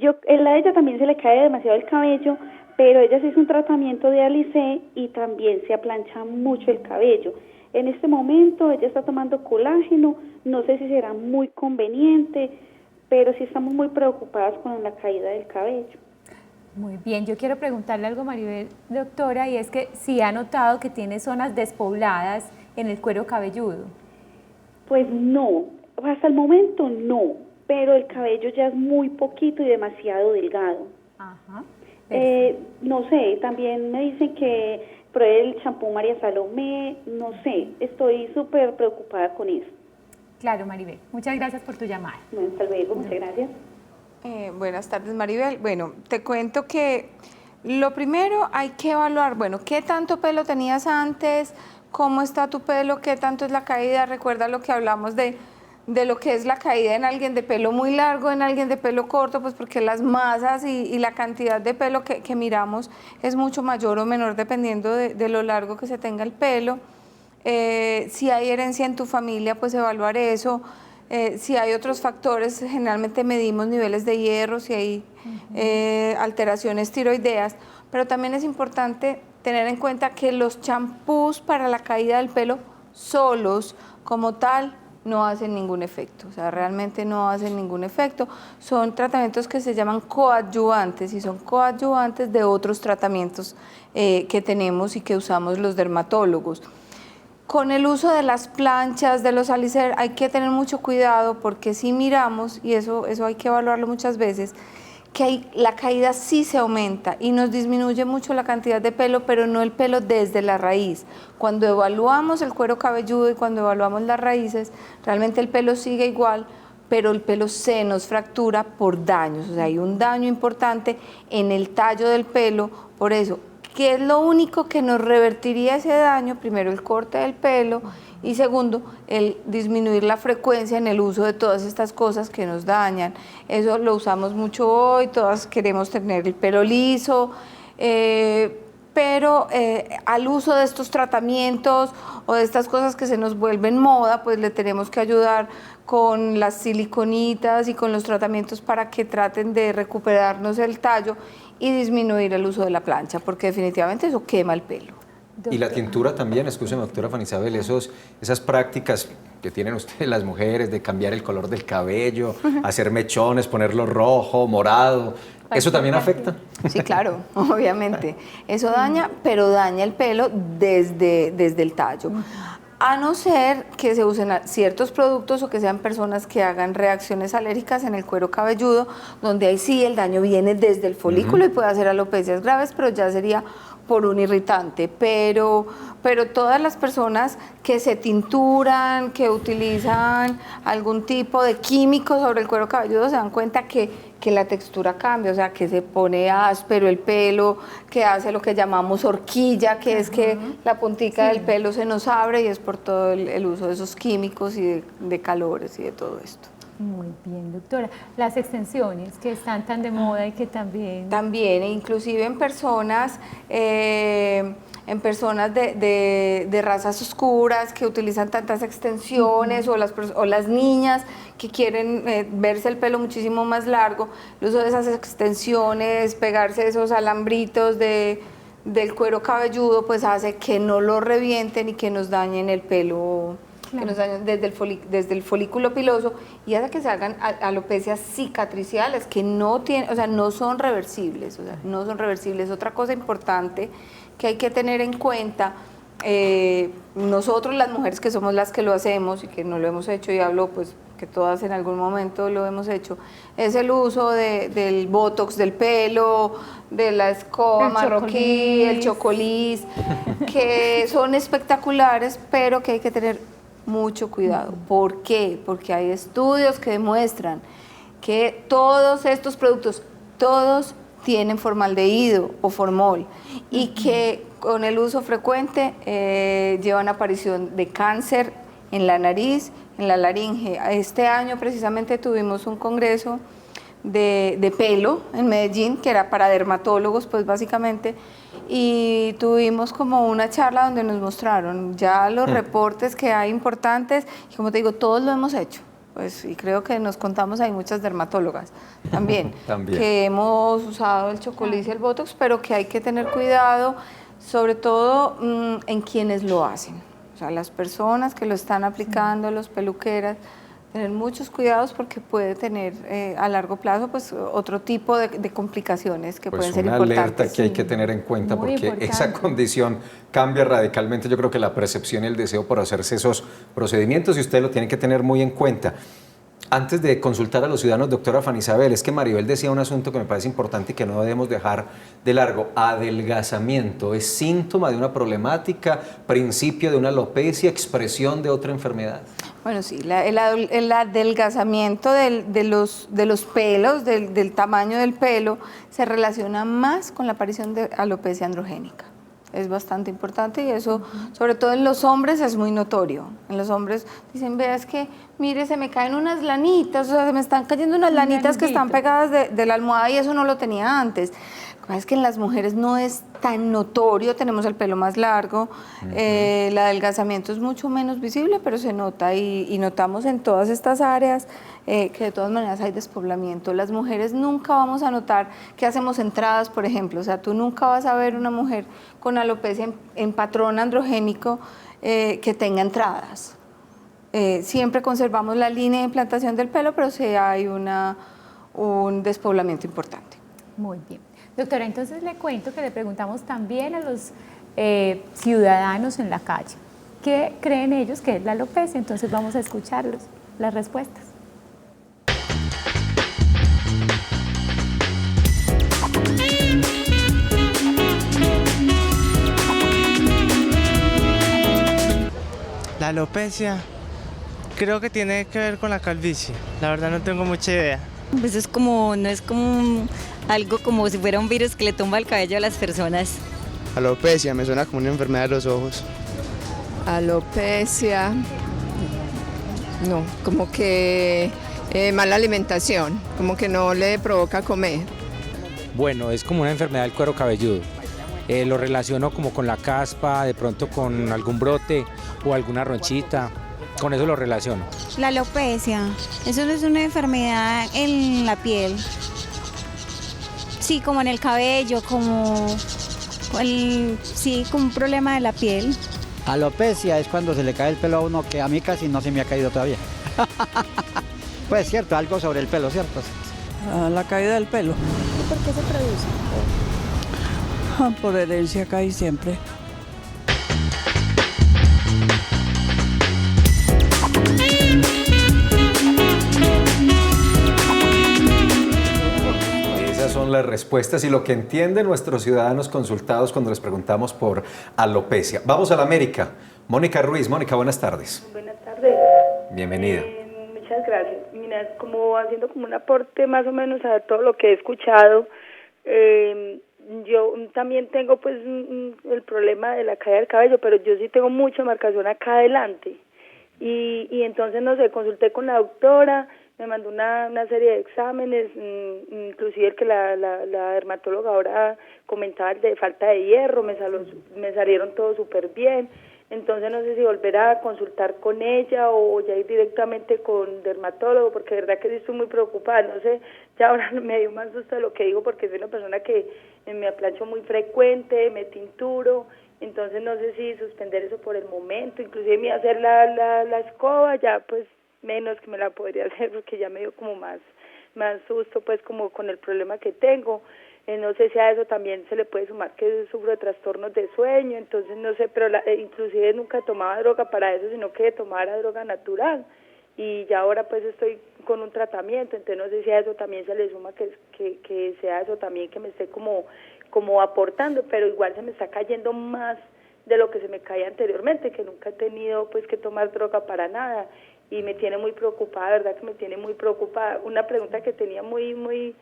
A ella también se le cae demasiado el cabello, pero ella se hizo un tratamiento de Alizé y también se aplancha mucho el cabello. En este momento ella está tomando colágeno, no sé si será muy conveniente, pero sí estamos muy preocupadas con la caída del cabello. Muy bien, yo quiero preguntarle algo, Maribel, doctora, y es que si ha notado que tiene zonas despobladas en el cuero cabelludo. Pues no, hasta el momento no, pero el cabello ya es muy poquito y demasiado delgado. Ajá. No sé, también me dicen que pruebe el champú María Salomé, no sé, estoy súper preocupada con eso. Claro, Maribel, muchas gracias por tu llamada. Bueno, hasta luego, muchas gracias. Buenas tardes, Maribel. Bueno, te cuento que lo primero hay que evaluar, bueno, qué tanto pelo tenías antes, cómo está tu pelo, qué tanto es la caída. Recuerda lo que hablamos de lo que es la caída en alguien de pelo muy largo, en alguien de pelo corto, pues porque las masas y la cantidad de pelo que miramos es mucho mayor o menor dependiendo de lo largo que se tenga el pelo. Si hay herencia en tu familia, pues evaluar eso. Si hay otros factores, generalmente medimos niveles de hierro, si hay alteraciones tiroideas, pero también es importante tener en cuenta que los champús para la caída del pelo solos como tal no hacen ningún efecto, o sea, realmente no hacen ningún efecto. Son tratamientos que se llaman coadyuvantes y son coadyuvantes de otros tratamientos que tenemos y que usamos los dermatólogos. Con el uso de las planchas, de los alicer, hay que tener mucho cuidado porque si miramos, y eso hay que evaluarlo muchas veces, que la caída sí se aumenta y nos disminuye mucho la cantidad de pelo, pero no el pelo desde la raíz. Cuando evaluamos el cuero cabelludo y cuando evaluamos las raíces, realmente el pelo sigue igual, pero el pelo se nos fractura por daños. O sea, hay un daño importante en el tallo del pelo, por eso ¿Qué es lo único que nos revertiría ese daño? Primero, el corte del pelo y segundo, el disminuir la frecuencia en el uso de todas estas cosas que nos dañan. Eso lo usamos mucho hoy, todas queremos tener el pelo liso, pero al uso de estos tratamientos o de estas cosas que se nos vuelven moda, pues le tenemos que ayudar con las siliconitas y con los tratamientos para que traten de recuperarnos el tallo y disminuir el uso de la plancha, porque definitivamente eso quema el pelo. Y la tintura también, escúcheme, doctora Fanny Isabel, esas prácticas que tienen ustedes las mujeres de cambiar el color del cabello, hacer mechones, ponerlo rojo, morado, ¿eso también afecta? Sí, claro, obviamente. Eso daña, pero daña el pelo desde el tallo. A no ser que se usen ciertos productos o que sean personas que hagan reacciones alérgicas en el cuero cabelludo, donde ahí sí el daño viene desde el folículo y puede hacer alopecias graves, pero ya sería por un irritante. Pero todas las personas que se tinturan, que utilizan algún tipo de químico sobre el cuero cabelludo, se dan cuenta que la textura cambia, o sea, que se pone áspero el pelo, que hace lo que llamamos horquilla, que es que la puntica del pelo se nos abre y es por todo el uso de esos químicos y de calores y de todo esto. Muy bien, doctora. Las extensiones que están tan de moda y que también... También, inclusive en personas de razas oscuras que utilizan tantas extensiones, o las niñas que quieren verse el pelo muchísimo más largo, el uso de esas extensiones, pegarse esos alambritos del cuero cabelludo, pues hace que no lo revienten y que nos dañen el pelo, que nos dañen desde el folículo piloso, y hace que se hagan alopecias cicatriciales que no tienen, o sea, no son reversibles, Otra cosa importante que hay que tener en cuenta, nosotros las mujeres que somos las que lo hacemos y que no lo hemos hecho, y hablo pues que todas en algún momento lo hemos hecho, es el uso del botox del pelo, de la escoba marroquí, el chocolís, que son espectaculares, pero que hay que tener mucho cuidado. ¿Por qué? Porque hay estudios que demuestran que todos estos productos, todos tienen formaldehído o formol, y que con el uso frecuente llevan aparición de cáncer en la nariz, en la laringe. Este año precisamente tuvimos un congreso de pelo en Medellín, que era para dermatólogos, pues básicamente, y tuvimos como una charla donde nos mostraron ya los reportes que hay importantes, y como te digo, todos lo hemos hecho. Pues, y creo que nos contamos, hay muchas dermatólogas también, que hemos usado el chocolís y el botox, pero que hay que tener cuidado, sobre todo en quienes lo hacen. O sea, las personas que lo están aplicando, los peluqueras, tener muchos cuidados porque puede tener a largo plazo pues otro tipo de complicaciones que pueden ser importantes. Una alerta que hay que tener en cuenta, porque esa condición cambia radicalmente, yo creo que la percepción y el deseo por hacerse esos procedimientos, y usted lo tiene que tener muy en cuenta. Antes de consultar a los ciudadanos, doctora Fanny Isabel, es que Maribel decía un asunto que me parece importante y que no debemos dejar de largo. Adelgazamiento, ¿es síntoma de una problemática, principio de una alopecia, expresión de otra enfermedad? Bueno, sí, el adelgazamiento de los pelos, del tamaño del pelo, se relaciona más con la aparición de alopecia androgénica. Es bastante importante, y eso, sobre todo en los hombres, es muy notorio. En los hombres dicen, vea, es que, mire, se me caen unas lanitas, o sea, se me están cayendo unas lanitas que están pegadas de la almohada, y eso no lo tenía antes. Lo que pasa es que en las mujeres no es tan notorio, tenemos el pelo más largo, el adelgazamiento es mucho menos visible, pero se nota, y notamos en todas estas áreas que de todas maneras hay despoblamiento. Las mujeres nunca vamos a notar que hacemos entradas, por ejemplo, o sea, tú nunca vas a ver una mujer con alopecia en patrón androgénico que tenga entradas. Siempre conservamos la línea de implantación del pelo, pero sí hay un despoblamiento importante. Muy bien. Doctora, entonces le cuento que le preguntamos también a los ciudadanos en la calle, ¿qué creen ellos que es la alopecia? Entonces vamos a escucharlos, las respuestas. La alopecia creo que tiene que ver con la calvicie, la verdad no tengo mucha idea. Pues es como, no es como algo como si fuera un virus que le tumba el cabello a las personas. Alopecia, me suena como una enfermedad de los ojos. Alopecia, no, como que mala alimentación, como que no le provoca comer. Bueno, es como una enfermedad del cuero cabelludo. Lo relaciono como con la caspa, de pronto con algún brote o alguna ronchita, con eso lo relaciono. La alopecia, eso no es una enfermedad en la piel. Sí, como en el cabello, como un problema de la piel. Alopecia es cuando se le cae el pelo a uno, que a mí casi no se me ha caído todavía. Pues cierto, algo sobre el pelo, ¿cierto? La caída del pelo. ¿Y por qué se produce? Por herencia cae siempre. Esas son las respuestas y lo que entienden nuestros ciudadanos consultados cuando les preguntamos por alopecia. Vamos a la América. Mónica Ruiz. Mónica, buenas tardes. Buenas tardes. Bienvenida. Muchas gracias. Mira, como haciendo como un aporte más o menos a todo lo que he escuchado, yo también tengo pues el problema de la caída del cabello, pero yo sí tengo mucha marcación acá adelante. Y entonces, no sé, consulté con la doctora, me mandó una serie de exámenes, inclusive el que la dermatóloga ahora comentaba el de falta de hierro, me salieron todos súper bien. Entonces no sé si volver a consultar con ella o ya ir directamente con dermatólogo, porque de verdad que sí estoy muy preocupada, no sé, ya ahora me dio más susto de lo que digo, porque soy una persona que me aplancho muy frecuente, me tinturo, entonces no sé si suspender eso por el momento, inclusive me iba a hacer la escoba, ya pues menos que me la podría hacer, porque ya me dio como más susto pues como con el problema que tengo. No sé si a eso también se le puede sumar que sufro de trastornos de sueño, entonces no sé, pero inclusive nunca tomaba droga para eso, sino que tomara droga natural, y ya ahora pues estoy con un tratamiento, entonces no sé si a eso también se le suma que sea eso también que me esté como aportando, pero igual se me está cayendo más de lo que se me caía anteriormente, que nunca he tenido pues que tomar droga para nada, y me tiene muy preocupada, verdad que me tiene muy preocupada. Una pregunta que tenía muy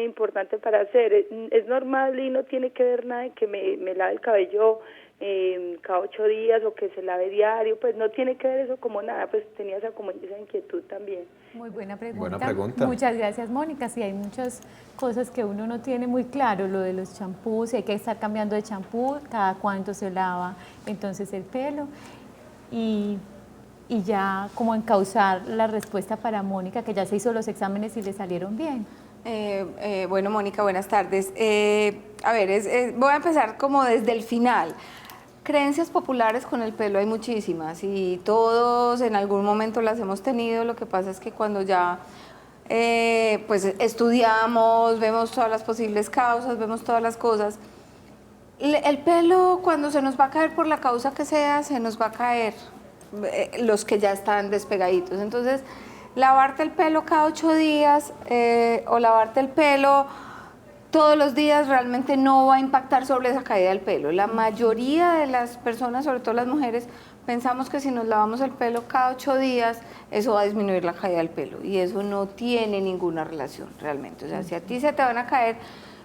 importante para hacer, ¿es normal y no tiene que ver nada en que me lave el cabello cada 8 días o que se lave diario? Pues no tiene que ver eso como nada, pues tenía esa inquietud también. Muy buena pregunta. Buena pregunta. Muchas gracias, Mónica. Sí, hay muchas cosas que uno no tiene muy claro, lo de los champús, hay que estar cambiando de champú, cada cuánto se lava entonces el pelo, y ya como encauzar la respuesta para Mónica, que ya se hizo los exámenes y le salieron bien. Bueno, Mónica, buenas tardes. A ver, voy a empezar como desde el final. Creencias populares con el pelo hay muchísimas y todos en algún momento las hemos tenido. Lo que pasa es que cuando ya pues estudiamos, vemos todas las posibles causas, vemos todas las cosas, el pelo cuando se nos va a caer por la causa que sea, se nos va a caer los que ya están despegaditos. Entonces, lavarte el pelo cada 8 días o lavarte el pelo todos los días realmente no va a impactar sobre esa caída del pelo. La mayoría de las personas, sobre todo las mujeres, pensamos que si nos lavamos el pelo cada 8 días, eso va a disminuir la caída del pelo, y eso no tiene ninguna relación realmente. O sea, si a ti se te van a caer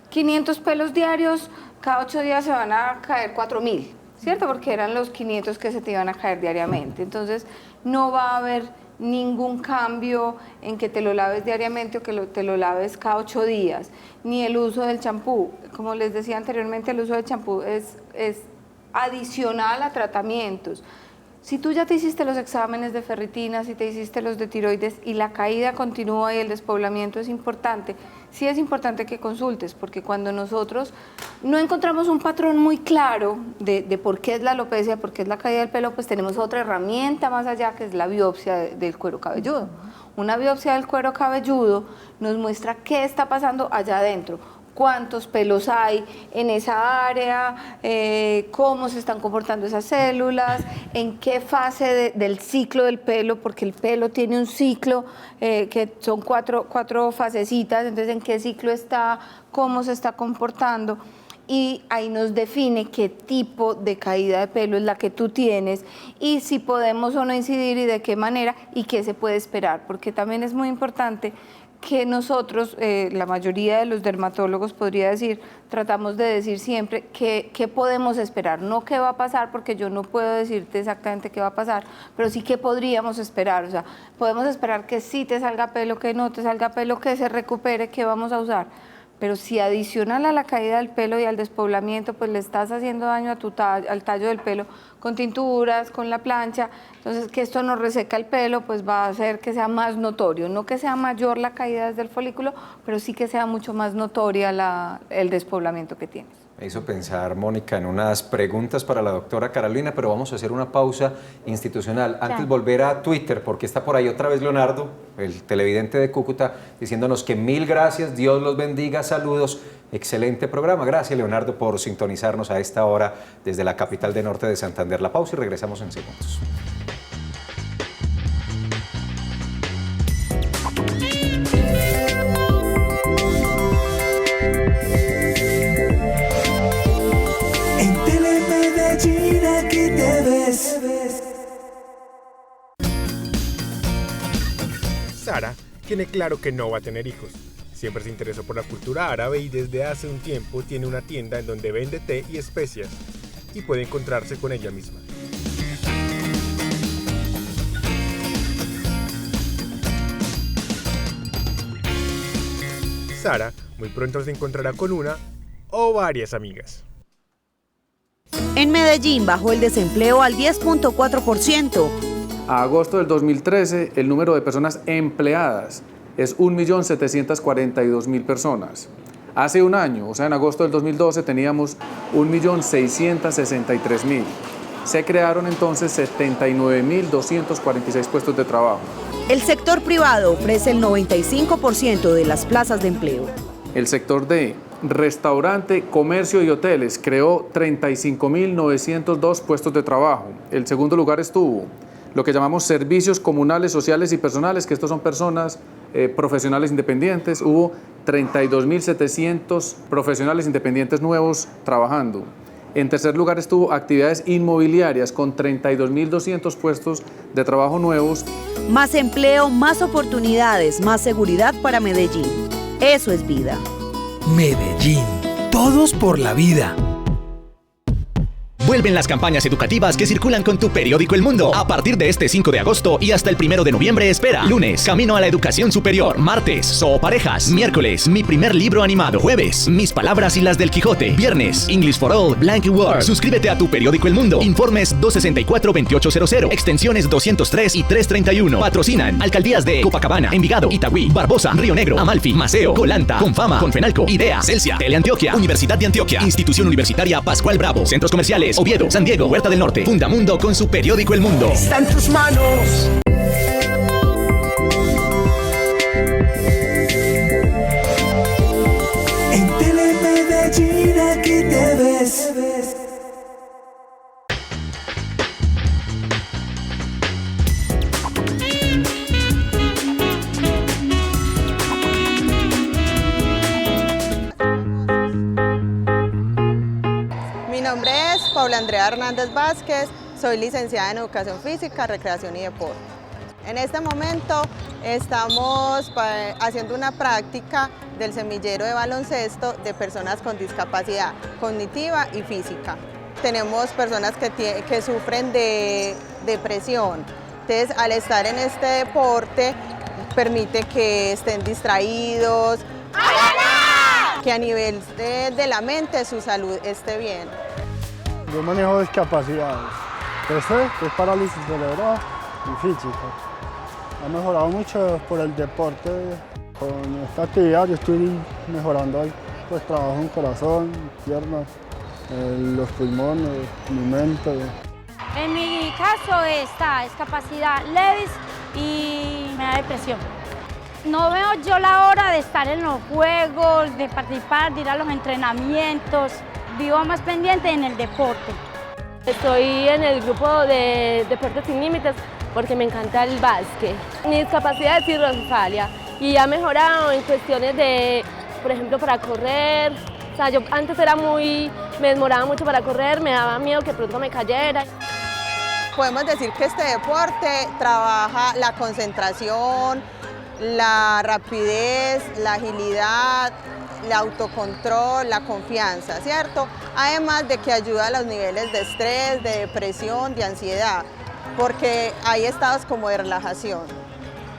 500 pelos diarios, cada 8 días se van a caer 4.000, ¿cierto? Porque eran los 500 que se te iban a caer diariamente. Entonces, no va a haber ningún cambio en que te lo laves diariamente o que te lo laves cada 8 días, ni el uso del champú. Como les decía anteriormente, el uso del champú es adicional a tratamientos. Si tú ya te hiciste los exámenes de ferritina, si te hiciste los de tiroides y la caída continúa y el despoblamiento es importante, sí es importante que consultes, porque cuando nosotros no encontramos un patrón muy claro de por qué es la alopecia, por qué es la caída del pelo, pues tenemos otra herramienta más allá, que es la biopsia del cuero cabelludo. Una biopsia del cuero cabelludo nos muestra qué está pasando allá adentro, cuántos pelos hay en esa área, cómo se están comportando esas células, en qué fase del ciclo del pelo, porque el pelo tiene un ciclo que son cuatro fasecitas, entonces en qué ciclo está, cómo se está comportando, y ahí nos define qué tipo de caída de pelo es la que tú tienes y si podemos o no incidir y de qué manera y qué se puede esperar, porque también es muy importante que nosotros, la mayoría de los dermatólogos podría decir, tratamos de decir siempre qué podemos esperar, no qué va a pasar, porque yo no puedo decirte exactamente qué va a pasar, pero sí qué podríamos esperar. O sea, podemos esperar que sí te salga pelo, que no te salga pelo, que se recupere, que vamos a usar. Pero si adicional a la caída del pelo y al despoblamiento, pues le estás haciendo daño a al tallo del pelo con tinturas, con la plancha, entonces que esto no reseca el pelo, pues va a hacer que sea más notorio, no que sea mayor la caída desde el folículo, pero sí que sea mucho más notoria el despoblamiento que tienes. Me hizo pensar, Mónica, en unas preguntas para la doctora Carolina, pero vamos a hacer una pausa institucional. Antes volver a Twitter, porque está por ahí otra vez Leonardo, el televidente de Cúcuta, diciéndonos que 1000 gracias, Dios los bendiga, saludos, excelente programa. Gracias, Leonardo, por sintonizarnos a esta hora desde la capital de norte de Santander. La pausa y regresamos en segundos. Aquí te ves. Sara tiene claro que no va a tener hijos. Siempre se interesó por la cultura árabe y desde hace un tiempo tiene una tienda en donde vende té y especias y puede encontrarse con ella misma. Sara muy pronto se encontrará con una o varias amigas. En Medellín bajó el desempleo al 10.4%. A agosto del 2013, el número de personas empleadas es 1.742.000 personas. Hace un año, o sea, en agosto del 2012, teníamos 1.663.000. Se crearon entonces 79.246 puestos de trabajo. El sector privado ofrece el 95% de las plazas de empleo. El sector de restaurante, comercio y hoteles creó 35.902 puestos de trabajo. El segundo lugar estuvo lo que llamamos servicios comunales, sociales y personales, que estos son personas profesionales independientes. Hubo 32.700 profesionales independientes nuevos trabajando. En tercer lugar estuvo actividades inmobiliarias con 32.200 puestos de trabajo nuevos. Más empleo, más oportunidades, más seguridad para Medellín. Eso es vida. Medellín, todos por la vida. Vuelven las campañas educativas que circulan con tu periódico El Mundo. A partir de este 5 de agosto y hasta el 1 de noviembre espera. Lunes, Camino a la Educación Superior. Martes, Zooparejas. Miércoles, Mi primer libro animado. Jueves, Mis palabras y las del Quijote. Viernes, English for All, Blank Word. Suscríbete a tu periódico El Mundo. Informes 264-2800, extensiones 203 y 331. Patrocinan Alcaldías de Copacabana, Envigado, Itagüí, Barbosa, Río Negro, Amalfi, Maceo, Colanta, Confama, Confenalco, Idea, Celsia, Teleantioquia, Universidad de Antioquia, Institución Universitaria Pascual Bravo, Centros Comerciales Oviedo, San Diego, Huerta del Norte. Fundamundo con su periódico El Mundo. Está en tus manos. En Telemedellín aquí te ves. Mi nombre es Paula Andrea Hernández Vázquez, soy licenciada en Educación Física, Recreación y Deporte. En este momento estamos haciendo una práctica del semillero de baloncesto de personas con discapacidad cognitiva y física. Tenemos personas que sufren de depresión, entonces al estar en este deporte permite que estén distraídos, que a nivel de la mente su salud esté bien. Yo manejo discapacidades, este es parálisis cerebral y física. Ha mejorado mucho por el deporte. Con esta actividad yo estoy mejorando pues, trabajo en corazón, piernas, los pulmones, mi mente. En mi caso esta discapacidad leves y me da depresión. No veo yo la hora de estar en los juegos, de participar, de ir a los entrenamientos. Vivo más pendiente en el deporte. Estoy en el grupo de Deportes Sin Límites porque me encanta el básquet. Mi discapacidad es hidrocefalia y ha mejorado en cuestiones de, por ejemplo, para correr. O sea, yo antes me demoraba mucho para correr, me daba miedo que pronto me cayera. Podemos decir que este deporte trabaja la concentración, la rapidez, la agilidad, el autocontrol, la confianza, ¿cierto? Además de que ayuda a los niveles de estrés, de depresión, de ansiedad, porque hay estados como de relajación.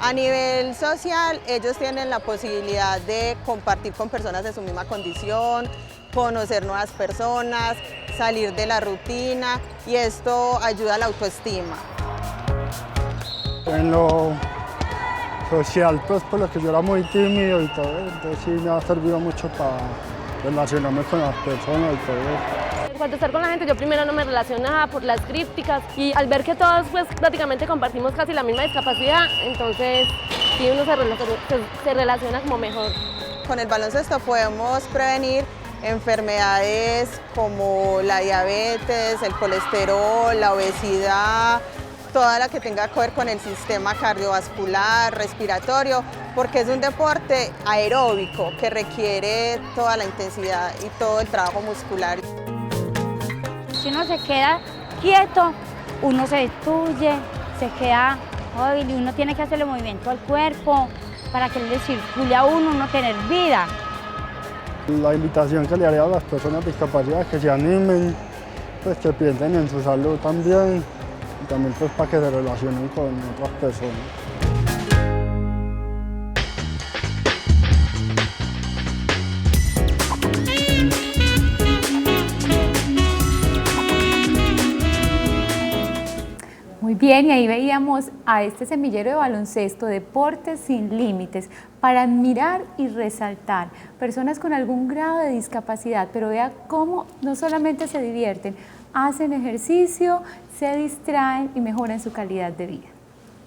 A nivel social, ellos tienen la posibilidad de compartir con personas de su misma condición, conocer nuevas personas, salir de la rutina, y esto ayuda a la autoestima. En lo social, pues por lo que yo era muy tímido y todo, entonces sí me ha servido mucho para relacionarme con las personas y todo eso. En cuanto a estar con la gente, yo primero no me relacionaba por las crípticas y al ver que todos pues prácticamente compartimos casi la misma discapacidad, entonces sí uno se relaciona como mejor. Con el baloncesto podemos prevenir enfermedades como la diabetes, el colesterol, la obesidad, toda la que tenga que ver con el sistema cardiovascular, respiratorio, porque es un deporte aeróbico que requiere toda la intensidad y todo el trabajo muscular. Si uno se queda quieto, uno se destruye, se queda móvil y uno tiene que hacerle movimiento al cuerpo para que le circule a uno tener vida. La invitación que le haría a las personas discapacitadas que se animen, pues que piensen en su salud también, y también pues para que se relacionen con otras personas. Muy bien, y ahí veíamos a este semillero de baloncesto, Deportes Sin Límites, para admirar y resaltar personas con algún grado de discapacidad, pero vea cómo no solamente se divierten, hacen ejercicio, se distraen y mejoran su calidad de vida.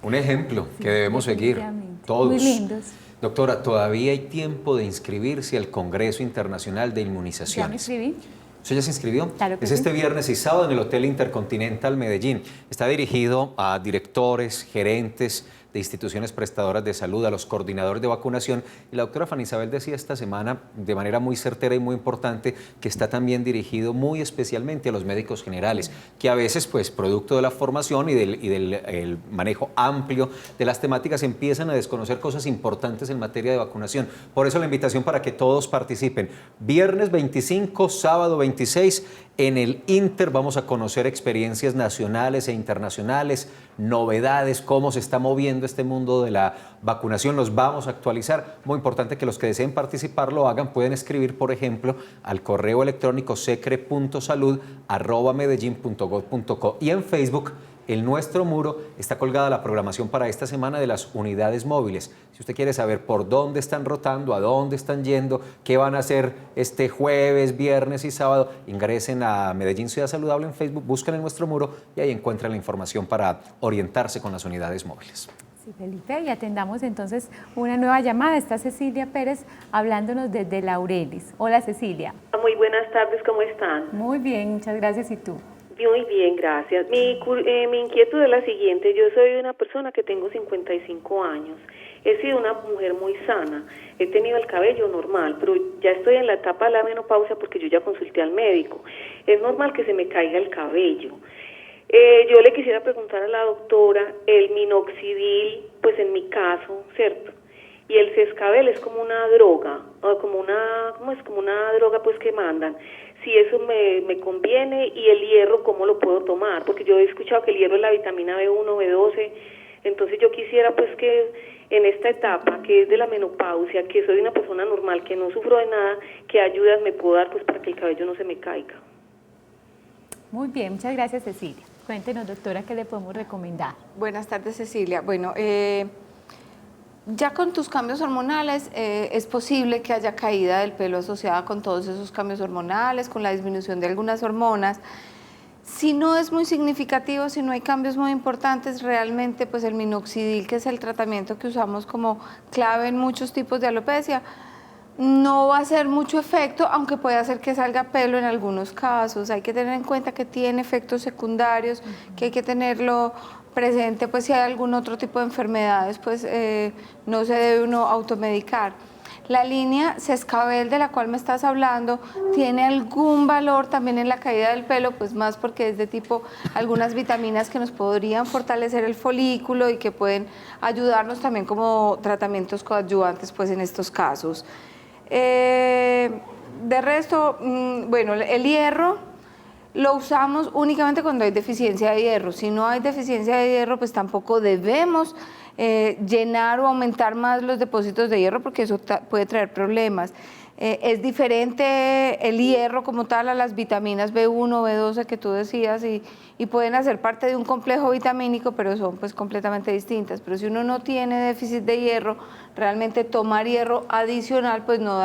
Un ejemplo que debemos seguir todos. Muy lindos. Doctora, todavía hay tiempo de inscribirse al Congreso Internacional de Inmunizaciones. Ya me inscribí. ¿Usted ya se inscribió? Claro que es sí. este viernes y sábado en el Hotel Intercontinental Medellín. Está dirigido a directores, gerentes de instituciones prestadoras de salud, a los coordinadores de vacunación. Y la doctora Fanny Isabel decía esta semana, de manera muy certera y muy importante, que está también dirigido muy especialmente a los médicos generales, que a veces, pues, producto de la formación y del manejo amplio de las temáticas, empiezan a desconocer cosas importantes en materia de vacunación. Por eso la invitación para que todos participen. Viernes 25, sábado 26, en el Inter vamos a conocer experiencias nacionales e internacionales, novedades, cómo se está moviendo este mundo de la vacunación, los vamos a actualizar. Muy importante que los que deseen participar lo hagan, pueden escribir, por ejemplo, al correo electrónico secre.salud@medellin.gov.co, y en Facebook, en nuestro muro, está colgada la programación para esta semana de las unidades móviles. Si usted quiere saber por dónde están rotando, a dónde están yendo, qué van a hacer este jueves, viernes y sábado, ingresen a Medellín Ciudad Saludable en Facebook, busquen en nuestro muro y ahí encuentran la información para orientarse con las unidades móviles. Sí, Felipe, y atendamos entonces una nueva llamada. Está Cecilia Pérez hablándonos desde Laurelis. Hola, Cecilia. Muy buenas tardes, ¿cómo están? Muy bien, muchas gracias. ¿Y tú? Muy bien, gracias. Mi inquietud es la siguiente. Yo soy una persona que tengo 55 años. He sido una mujer muy sana. He tenido el cabello normal, pero ya estoy en la etapa de la menopausia porque yo ya consulté al médico. Es normal que se me caiga el cabello. Yo le quisiera preguntar a la doctora, el minoxidil, pues en mi caso, ¿cierto? Y el Sescabel es como una droga, o como una droga pues que mandan. Si eso me conviene, y el hierro, ¿cómo lo puedo tomar? Porque yo he escuchado que el hierro es la vitamina B1, B12, entonces yo quisiera pues que en esta etapa, que es de la menopausia, que soy una persona normal, que no sufro de nada, ¿qué ayudas me puedo dar pues para que el cabello no se me caiga? Muy bien, muchas gracias, Cecilia. Cuéntenos, doctora, ¿qué le podemos recomendar? Buenas tardes, Cecilia. Bueno, ya con tus cambios hormonales es posible que haya caída del pelo asociada con todos esos cambios hormonales, con la disminución de algunas hormonas. Si no es muy significativo, si no hay cambios muy importantes, realmente pues el minoxidil, que es el tratamiento que usamos como clave en muchos tipos de alopecia, no va a hacer mucho efecto, aunque puede hacer que salga pelo en algunos casos. Hay que tener en cuenta que tiene efectos secundarios, que hay que tenerlo presente, pues si hay algún otro tipo de enfermedades, pues no se debe uno automedicar. La línea Sescabel, de la cual me estás hablando, tiene algún valor también en la caída del pelo, pues más porque es de tipo algunas vitaminas que nos podrían fortalecer el folículo y que pueden ayudarnos también como tratamientos coadyuvantes pues en estos casos. De resto, bueno, el hierro lo usamos únicamente cuando hay deficiencia de hierro. Si no hay deficiencia de hierro, pues tampoco debemos llenar o aumentar más los depósitos de hierro porque eso puede traer problemas. Es diferente el hierro como tal a las vitaminas B1, B12 que tú decías y pueden hacer parte de un complejo vitamínico, pero son pues completamente distintas. Pero si uno no tiene déficit de hierro, realmente tomar hierro adicional pues no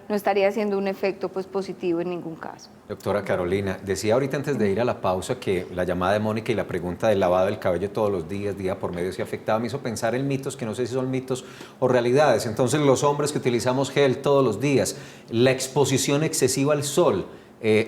estaría haciendo un efecto pues positivo en ningún caso. Doctora Carolina, decía ahorita antes de ir a la pausa que la llamada de Mónica y la pregunta del lavado del cabello todos los días, día por medio, si afectaba, me hizo pensar en mitos que no sé si son mitos o realidades. Entonces, los hombres que utilizamos gel todos los días, la exposición excesiva al sol,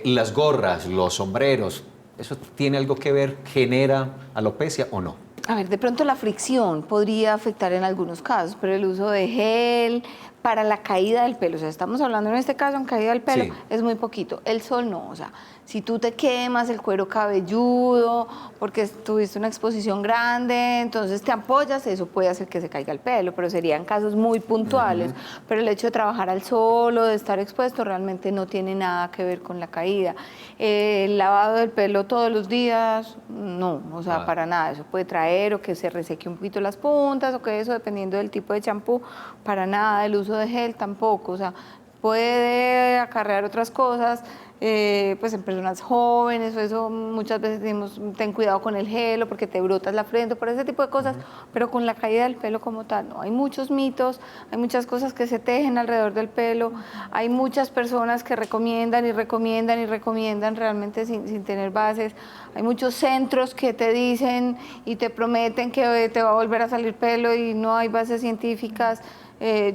las gorras, los sombreros, ¿eso tiene algo que ver, genera alopecia o no? A ver, de pronto la fricción podría afectar en algunos casos, pero el uso de gel para la caída del pelo, o sea, estamos hablando en este caso en caída del pelo, sí, es muy poquito. El sol no, o sea, si tú te quemas el cuero cabelludo porque tuviste una exposición grande, entonces te ampollas, eso puede hacer que se caiga el pelo, pero serían casos muy puntuales. Pero el hecho de trabajar al sol o de estar expuesto realmente no tiene nada que ver con la caída. El lavado del pelo todos los días, no, o sea, para nada. Eso puede traer o que se reseque un poquito las puntas o que eso, dependiendo del tipo de champú, para nada. El uso de gel tampoco, o sea, puede acarrear otras cosas, pues en personas jóvenes, eso muchas veces decimos, ten cuidado con el gel porque te brotas la frente, por ese tipo de cosas, pero con la caída del pelo como tal, no. Hay muchos mitos, hay muchas cosas que se tejen alrededor del pelo, hay muchas personas que recomiendan y recomiendan y recomiendan realmente sin tener bases, hay muchos centros que te dicen y te prometen que te va a volver a salir pelo y no hay bases científicas.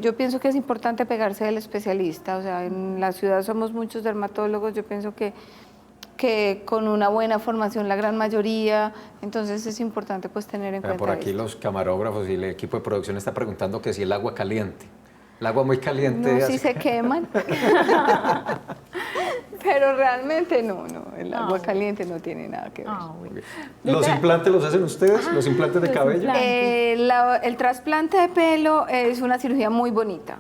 Yo pienso que es importante pegarse del especialista, o sea, en la ciudad somos muchos dermatólogos, yo pienso que con una buena formación la gran mayoría, entonces es importante pues tener en cuenta por aquí esto. Los camarógrafos y el equipo de producción está preguntando que si el agua caliente. El agua muy caliente. No, si se queman. Pero realmente no, el agua caliente no tiene nada que ver. Bueno. ¿Los implantes los hacen ustedes? ¿Los implantes de cabello? El trasplante de pelo es una cirugía muy bonita,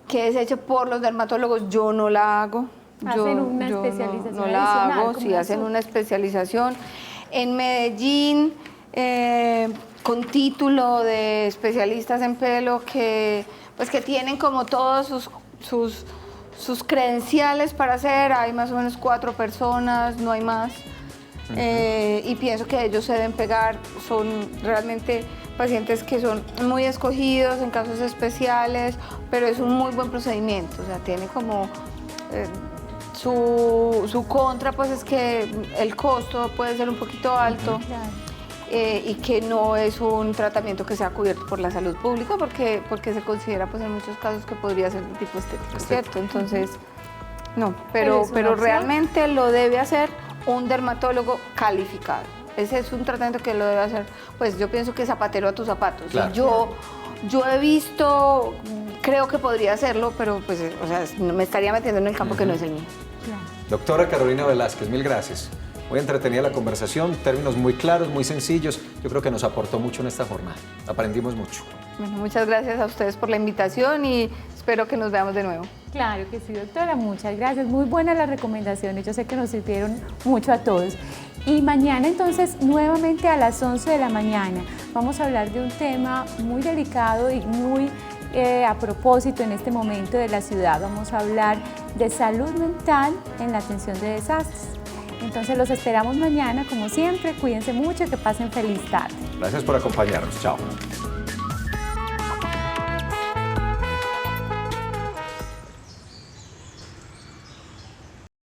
que es hecha por los dermatólogos, yo no la hago. Hacen una especialización. No la hago, sí, hacen una especialización. En Medellín, con título de especialistas en pelo, que tienen como todos sus credenciales para hacer, hay más o menos 4 personas, no hay más. Y pienso que ellos se deben pegar, son realmente pacientes que son muy escogidos en casos especiales, pero es un muy buen procedimiento, o sea, tiene como su contra, pues es que el costo puede ser un poquito alto. Y que no es un tratamiento que sea cubierto por la salud pública porque se considera pues en muchos casos que podría ser de tipo estético, ¿cierto? Entonces, no, pero realmente lo debe hacer un dermatólogo calificado. Ese es un tratamiento que lo debe hacer, pues yo pienso que zapatero a tus zapatos. Claro. Yo he visto, creo que podría hacerlo, pero pues, o sea, me estaría metiendo en el campo que no es el mío. Claro. Doctora Carolina Velázquez, mil gracias. Muy entretenida la conversación, términos muy claros, muy sencillos. Yo creo que nos aportó mucho en esta jornada. Aprendimos mucho. Bueno, muchas gracias a ustedes por la invitación y espero que nos veamos de nuevo. Claro que sí, doctora, muchas gracias. Muy buenas las recomendaciones, yo sé que nos sirvieron mucho a todos. Y mañana entonces, nuevamente a las 11 de la mañana, vamos a hablar de un tema muy delicado y muy a propósito en este momento de la ciudad. Vamos a hablar de salud mental en la atención de desastres. Entonces los esperamos mañana, como siempre. Cuídense mucho y que pasen feliz tarde. Gracias por acompañarnos. Chao.